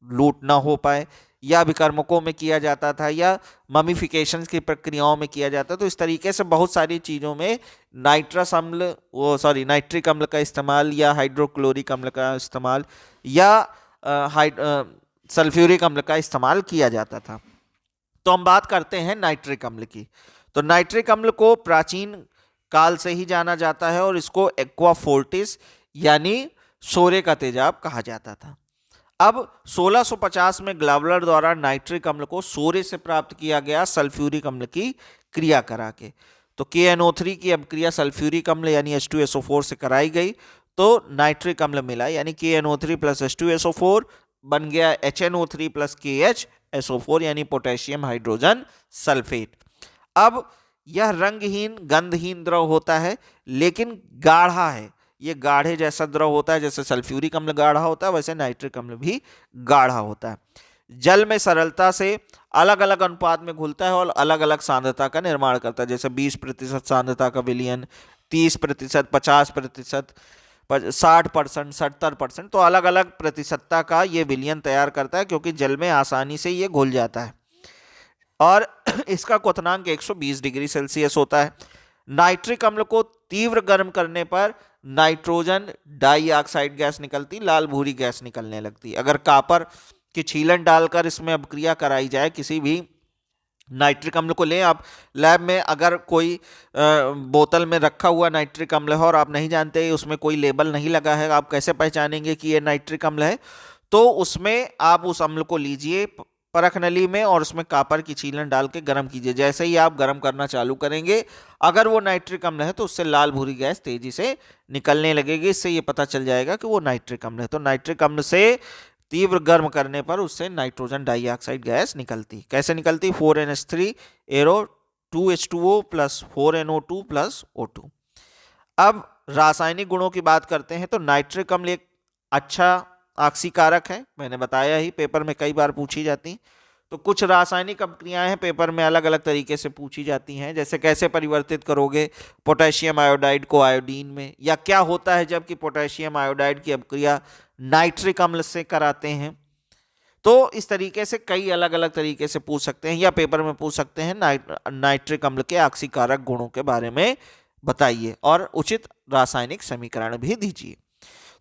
लूट ना हो पाए। या विकर्मकों में किया जाता था, या ममिफिकेशन की प्रक्रियाओं में किया जाता। तो इस तरीके से बहुत सारी चीज़ों में नाइट्रिक अम्ल का इस्तेमाल, या हाइड्रोक्लोरिक अम्ल का इस्तेमाल, या सल्फ्यूरिक अम्ल का इस्तेमाल किया जाता था। तो हम बात करते हैं नाइट्रिक अम्ल की। तो नाइट्रिक अम्ल को प्राचीन काल से ही जाना जाता है, और इसको एक्वा फोर्टिस यानी सोरे का तेजाब कहा जाता था। अब 1650 में ग्लावलर द्वारा नाइट्रिक अम्ल को सोरे से प्राप्त किया गया सल्फ्यूरिक अम्ल की क्रिया करा के। तो KNO3 की अपक्रिया सल्फ्यूरिक अम्ल यानी H2SO4 से कराई गई, तो नाइट्रिक अम्ल मिला, यानी KNO3 प्लस H2SO4 बन गया HNO3 प्लस KHSO4 यानी पोटेशियम हाइड्रोजन सल्फेट। अब यह रंगहीन गंधहीन द्रव होता है, लेकिन गाढ़ा है। ये गाढ़े जैसा द्रव होता है, जैसे सल्फ्यूरिक अम्ल गाढ़ा होता है वैसे नाइट्रिक अम्ल भी गाढ़ा होता है। जल में सरलता से अलग अलग अनुपात में घुलता है और अलग अलग सांद्रता का निर्माण करता है, जैसे 20% सांद्रता का विलयन, 30%, 50%, 60%, 70%। तो अलग अलग प्रतिशतता का ये विलयन तैयार करता है, क्योंकि जल में आसानी से ये घुल जाता है। और इसका क्वथनांक 120 डिग्री सेल्सियस होता है। नाइट्रिक अम्ल को तीव्र गर्म करने पर नाइट्रोजन डाइऑक्साइड गैस निकलती, लाल भूरी गैस निकलने लगती। अगर कॉपर की छीलन डालकर इसमें अपक्रिया कराई जाए, किसी भी नाइट्रिक अम्ल को लें आप लैब में, अगर कोई बोतल में रखा हुआ नाइट्रिक अम्ल है और आप नहीं जानते, उसमें कोई लेबल नहीं लगा है, आप कैसे पहचानेंगे कि ये नाइट्रिक अम्ल है? तो उसमें आप उस अम्ल को लीजिए परख नली में, और उसमें कॉपर की छीलन डाल के गर्म कीजिए। जैसे ही आप गर्म करना चालू करेंगे, अगर वो नाइट्रिक अम्ल है तो उससे लाल भूरी गैस तेजी से निकलने लगेगी। इससे ये पता चल जाएगा कि वो नाइट्रिक अम्ल है। तो नाइट्रिक अम्ल से तीव्र गर्म करने पर उससे नाइट्रोजन डाइऑक्साइड गैस निकलती। कैसे निकलती? 4NH3 arrow 2H2O plus 4NO2 plus O2। अब रासायनिक गुणों की बात करते हैं। तो नाइट्रिक अम्ल एक अच्छा ऑक्सीकारक है, मैंने बताया ही, पेपर में कई बार पूछी जाती। तो कुछ रासायनिक अपक्रियाएं हैं पेपर में अलग अलग तरीके से पूछी जाती हैं, जैसे कैसे परिवर्तित करोगे पोटेशियम आयोडाइड को आयोडीन में, या क्या होता है जबकि पोटेशियम आयोडाइड की अपक्रिया नाइट्रिक अम्ल से कराते हैं। तो इस तरीके से कई अलग अलग तरीके से पूछ सकते हैं, या पेपर में पूछ सकते हैं नाइट्रिक अम्ल के ऑक्सीकारक गुणों के बारे में बताइए, और उचित रासायनिक समीकरण भी दीजिए।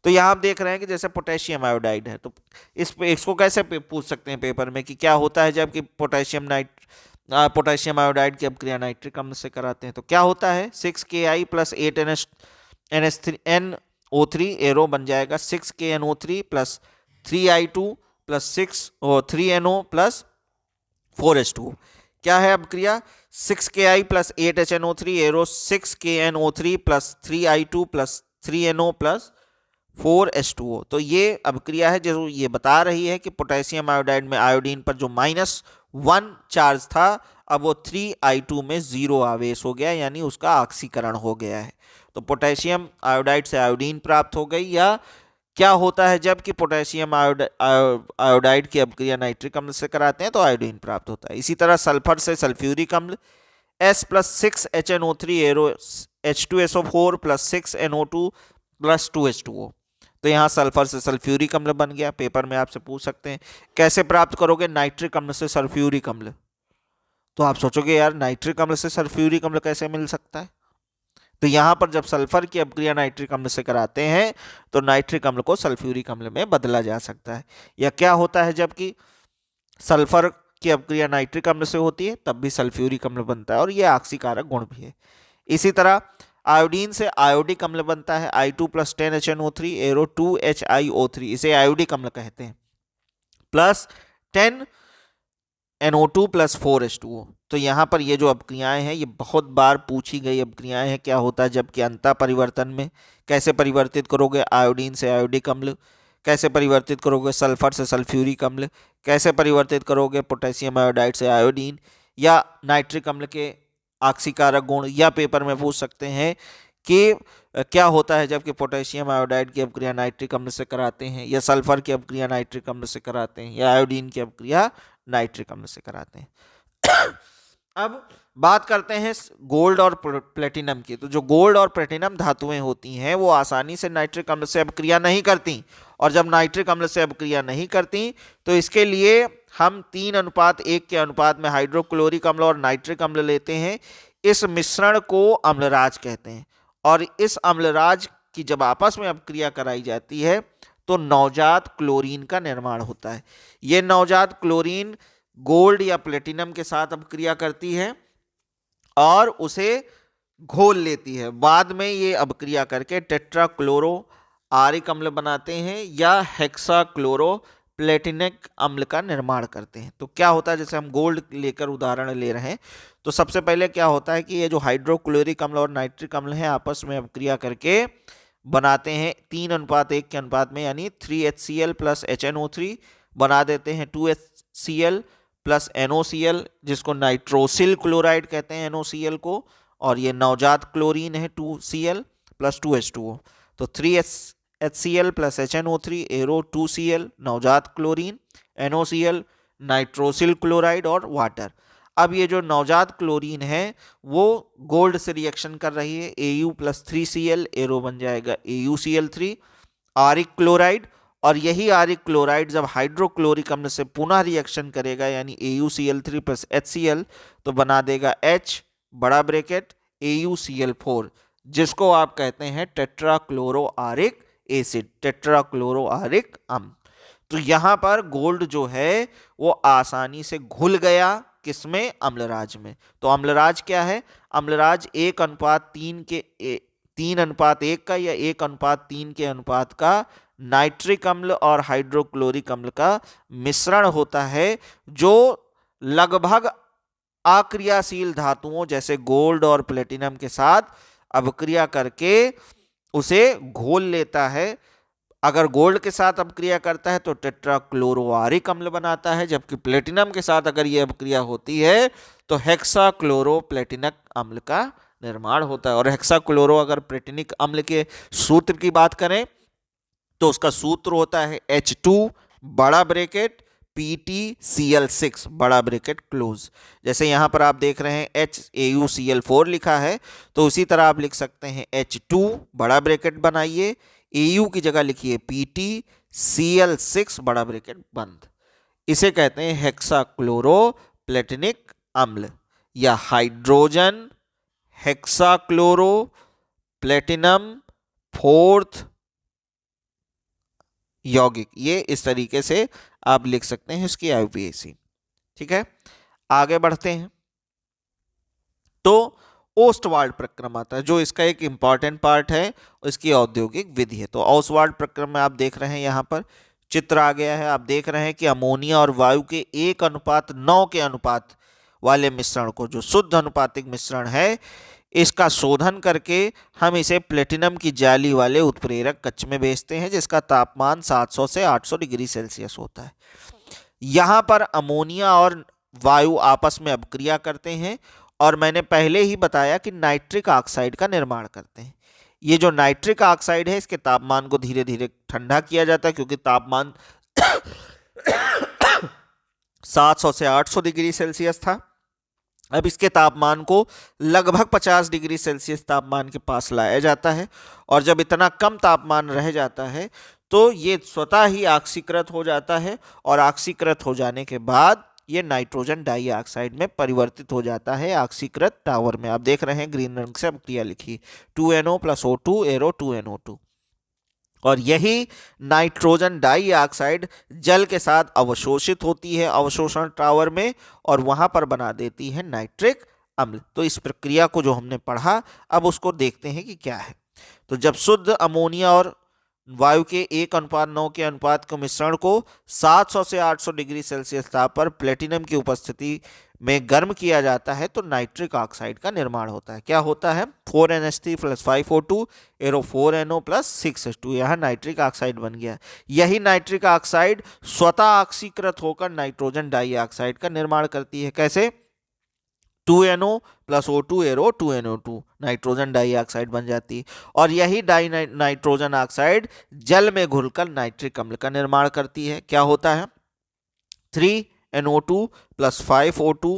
तो यहाँ आप देख रहे हैं कि जैसे पोटेशियम आयोडाइड है, तो इसको कैसे पूछ सकते हैं पेपर में कि क्या होता है जबकि पोटेशियम आयोडाइड की अपक्रिया नाइट्रिक अम्ल से कराते हैं। तो क्या होता है, 6Ki प्लस 8NO3 एरो बन जाएगा 6KNO3 plus 3I2 plus 3NO plus 4H2O। क्या है अपक्रिया? 6Ki plus 8HNO3 arrow 6KNO3 plus 3I2 plus 3NO plus 4H2O। तो ये अभिक्रिया है जो ये बता रही है कि पोटेशियम आयोडाइड में आयोडीन पर जो -1 चार्ज था, अब वो 3I2 में 0 आवेश हो गया, यानी उसका ऑक्सीकरण हो गया है। तो पोटेशियम आयोडाइड से आयोडीन प्राप्त हो गई। या क्या होता है जबकि पोटेशियम आयोडाइड की अपक्रिया नाइट्रिक अम्ल से कराते हैं तो आयोडीन प्राप्त होता है। इसी तरह सल्फर से सल्फ्यूरिक अम्ल, S plus 6HNO3 arrow H2SO4 plus 6NO2 plus 2H2O। तो यहाँ सल्फर से सल्फ्यूरिक अम्ल बन गया। पेपर में आपसे पूछ सकते हैं कैसे प्राप्त करोगे नाइट्रिक अम्ल से सल्फ्यूरिक अम्ल। तो आप सोचोगे यार नाइट्रिक अम्ल से सल्फ्यूरिक अम्ल कैसे मिल सकता है, तो यहाँ पर जब सल्फर की अपक्रिया नाइट्रिक अम्ल से कराते हैं तो नाइट्रिक अम्ल को सल्फ्यूरिक अम्ल में बदला जा सकता है। या क्या होता है जबकि सल्फर की अपक्रिया नाइट्रिक अम्ल से होती है तब भी सल्फ्यूरिक अम्ल बनता है और यह ऑक्सीकारक गुण भी है। इसी तरह आयोडीन से आयोडिक अम्ल बनता है I2+10HNO3 एरो 2HiO3, इसे आयोडिक अम्ल कहते हैं, प्लस 10NO2+4H2O। तो यहाँ पर ये जो अपक्रियाएं हैं ये बहुत बार पूछी गई अपक्रियाएं हैं। क्या होता है जबकि अंतः परिवर्तन में कैसे परिवर्तित करोगे आयोडीन से आयोडिक अम्ल, कैसे परिवर्तित करोगे सल्फर से सल्फ्यूरिक अम्ल, कैसे परिवर्तित करोगे पोटेशियम आयोडाइड से आयोडीन, या नाइट्रिक अम्ल के ऑक्सीकारक गुण, या पेपर में पूछ सकते हैं कि क्या होता है जबकि पोटेशियम आयोडाइड की अपक्रिया नाइट्रिक अम्ल से कराते हैं, या सल्फर की अपक्रिया नाइट्रिक अम्ल से कराते हैं, या आयोडीन की अपक्रिया नाइट्रिक अम्ल से कराते हैं। अब बात करते हैं गोल्ड और प्लेटिनम की। तो जो गोल्ड और प्लेटिनम धातुएं होती हैं वो आसानी से नाइट्रिक अम्ल से अपक्रिया नहीं करती, और जब नाइट्रिक अम्ल से अपक्रिया नहीं करती तो इसके लिए हम 3:1 के अनुपात में हाइड्रोक्लोरिक अम्ल और नाइट्रिक अम्ल लेते हैं। इस मिश्रण को अम्लराज कहते हैं, और इस अम्लराज की जब आपस में अपक्रिया कराई जाती है तो नवजात क्लोरीन का निर्माण होता है। यह नवजात क्लोरीन गोल्ड या प्लेटिनम के साथ अपक्रिया करती है और उसे घोल लेती है। बाद में ये अपक्रिया करके टेट्राक्लोरो आरिक अम्ल बनाते हैं या हेक्साक्लोरो प्लेटिनिक अम्ल का निर्माण करते हैं। तो क्या होता है, जैसे हम गोल्ड लेकर उदाहरण ले रहे हैं, तो सबसे पहले क्या होता है कि ये जो हाइड्रोक्लोरिक अम्ल और नाइट्रिक अम्ल हैं आपस में अपक्रिया करके बनाते हैं 3:1 के अनुपात में, यानी 3HCl + HNO3 बना देते हैं 2HCl + NOCl, जिसको नाइट्रोसिल क्लोराइड कहते हैं NOCl को, और ये नवजात क्लोरीन है 2Cl + 2H2O। तो 3HCl + HNO3 एरो 2Cl नवजात क्लोरीन, NOCl नाइट्रोसिल क्लोराइड और वाटर। अब ये जो नवजात क्लोरीन है वो गोल्ड से रिएक्शन कर रही है, Au + 3Cl एरो बन जाएगा AuCl3 आरिक क्लोराइड, और यही आरिक क्लोराइड जब हाइड्रोक्लोरिक अम्ल से पुनः रिएक्शन करेगा यानी AuCl3 + HCl तो बना देगा H बड़ा ब्रैकेट AuCl4, जिसको आप कहते हैं टेट्राक्लोरो आरिक एसिड, टेट्राक्लोरो आरिक अम्ल। तो यहां पर गोल्ड जो है वो आसानी से घुल गया किसमें, अम्लराज में। तो अम्लराज क्या है, अम्लराज 1:3 के 3:1 का या 1:3 के अनुपात का नाइट्रिक अम्ल और हाइड्रोक्लोरिक अम्ल का मिश्रण होता है, जो लगभग अक्रियाशील धातुओं जैसे गोल्ड और प्लेटिनम के साथ अपक्रिया करके उसे घोल लेता है। अगर गोल्ड के साथ अपक्रिया करता है तो टेट्राक्लोरोआरिक अम्ल बनाता है, जबकि प्लेटिनम के साथ अगर यह अपक्रिया होती है तो हेक्साक्लोरोप्लेटिनिक अम्ल का निर्माण होता है। और हेक्साक्लोरो अगर प्लेटिनिक अम्ल के सूत्र की बात करें तो उसका सूत्र होता है H2 बड़ा ब्रैकेट PtCl6 बड़ा ब्रैकेट क्लोज। जैसे यहां पर आप देख रहे हैं HAuCl4 लिखा है, तो उसी तरह आप लिख सकते हैं H2 बड़ा ब्रैकेट बनाइए, Au की जगह लिखिए PtCl6 बड़ा ब्रैकेट बंद। इसे कहते हैं हेक्साक्लोरोप्लेटिनिक अम्ल या हाइड्रोजन हेक्साक्लोरो प्लेटिनम 4th यौगिक। ये इस तरीके से आप लिख सकते हैं इसकी IUPAC। ठीक है, आगे बढ़ते हैं। तो ओस्टवाल्ड प्रक्रम आता है जो इसका एक इंपॉर्टेंट पार्ट है, इसकी औद्योगिक विधि है। तो ओस्टवाल्ड प्रक्रम में आप देख रहे हैं यहाँ पर चित्र आ गया है, आप देख रहे हैं कि अमोनिया और वायु के 1:9 के अनुपात वाले मिश्रण को, जो शुद्ध अनुपातिक मिश्रण है, इसका शोधन करके हम इसे प्लेटिनम की जाली वाले उत्प्रेरक कक्ष में भेजते हैं जिसका तापमान 700 से 800 डिग्री सेल्सियस होता है। यहाँ पर अमोनिया और वायु आपस में अपक्रिया करते हैं और मैंने पहले ही बताया कि नाइट्रिक ऑक्साइड का निर्माण करते हैं। ये जो नाइट्रिक ऑक्साइड है इसके तापमान को धीरे धीरे ठंडा किया जाता है क्योंकि तापमान 700 से 800 डिग्री सेल्सियस था। अब इसके तापमान को लगभग 50 डिग्री सेल्सियस तापमान के पास लाया जाता है और जब इतना कम तापमान रह जाता है तो ये स्वतः ही ऑक्सीकृत हो जाता है और ऑक्सीकृत हो जाने के बाद ये नाइट्रोजन डाइऑक्साइड में परिवर्तित हो जाता है ऑक्सीकृत टावर में। आप देख रहे हैं ग्रीन रंग से अभिक्रिया लिखी, 2NO + O2 एरो 2NO2। और यही नाइट्रोजन डाइऑक्साइड जल के साथ अवशोषित होती है अवशोषण टावर में, और वहां पर बना देती है नाइट्रिक अम्ल। तो इस प्रक्रिया को जो हमने पढ़ा, अब उसको देखते हैं कि क्या है। तो जब शुद्ध अमोनिया और वायु के 1:9 के अनुपात के मिश्रण को 700 से 800 डिग्री सेल्सियस ताप पर प्लेटिनम की उपस्थिति में गर्म किया जाता है तो नाइट्रिक ऑक्साइड का निर्माण होता है। क्या होता है? 4NH3 + 5O2 arrow 4NO + 6H2। यहाँ नाइट्रिक ऑक्साइड बन गया। यही नाइट्रिक ऑक्साइड स्वतः ऑक्सीकृत होकर नाइट्रोजन डाइऑक्साइड का निर्माण करती है। कैसे? 2NO + O2 arrow 2NO2 nitrogen dioxide बन जाती है। और यही नाइट्रोजन ऑक्साइड जल में घुलकर नाइट्रिक अम्ल का निर्माण करती है। क्या होता है? 3NO2 + 5O2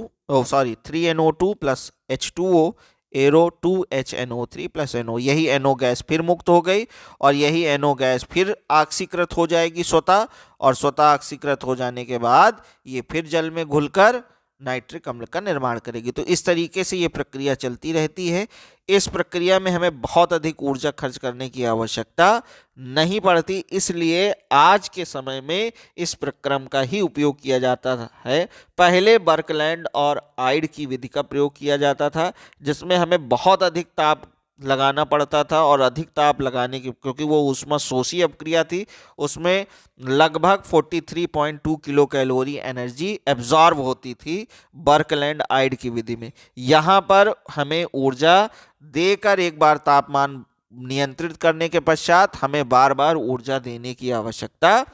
3NO2 + H2O arrow 2HNO3 + NO। यही NO गैस फिर मुक्त हो गई और यही NO गैस फिर ऑक्सीकृत हो जाएगी स्वतः, और स्वतः ऑक्सीकृत हो जाने के बाद ये फिर जल में घुलकर नाइट्रिक अम्ल का निर्माण करेगी। तो इस तरीके से ये प्रक्रिया चलती रहती है। इस प्रक्रिया में हमें बहुत अधिक ऊर्जा खर्च करने की आवश्यकता नहीं पड़ती, इसलिए आज के समय में इस प्रक्रम का ही उपयोग किया जाता है। पहले बर्कलैंड और आइड की विधि का प्रयोग किया जाता था, जिसमें हमें बहुत अधिक ताप लगाना पड़ता था, और अधिक ताप लगाने की, क्योंकि वो ऊष्मा शोषी अपक्रिया थी, उसमें लगभग 43.2 किलो कैलोरी एनर्जी एब्जॉर्ब होती थी बर्कलैंड आइड की विधि में। यहाँ पर हमें ऊर्जा देकर एक बार तापमान नियंत्रित करने के पश्चात हमें बार बार ऊर्जा देने की आवश्यकता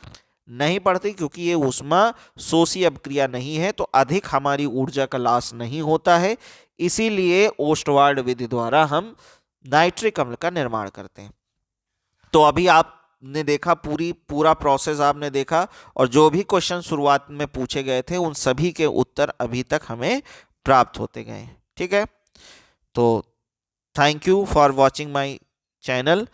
नहीं पड़ती, क्योंकि ये ऊष्मा शोषी अपक्रिया नहीं है, तो अधिक हमारी ऊर्जा का लॉस नहीं होता है। इसीलिए ओस्टवार्ड विधि द्वारा हम नाइट्रिक अम्ल का निर्माण करते हैं। तो अभी आपने देखा, पूरा प्रोसेस आपने देखा, और जो भी क्वेश्चन शुरुआत में पूछे गए थे उन सभी के उत्तर अभी तक हमें प्राप्त होते गए। ठीक है, तो thank you for watching my channel.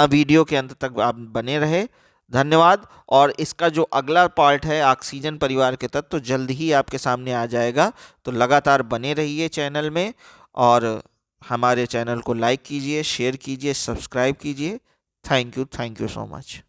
Video के अंत तक आप बने रहे, धन्यवाद। और इसका जो अगला पार्ट है ऑक्सीजन परिवार के तत्व, तो जल्द ही आपके सामने आ जाएगा। तो लगातार बने रहिए चैनल में, और हमारे चैनल को लाइक कीजिए, शेयर कीजिए, सब्सक्राइब कीजिए। Thank you so much.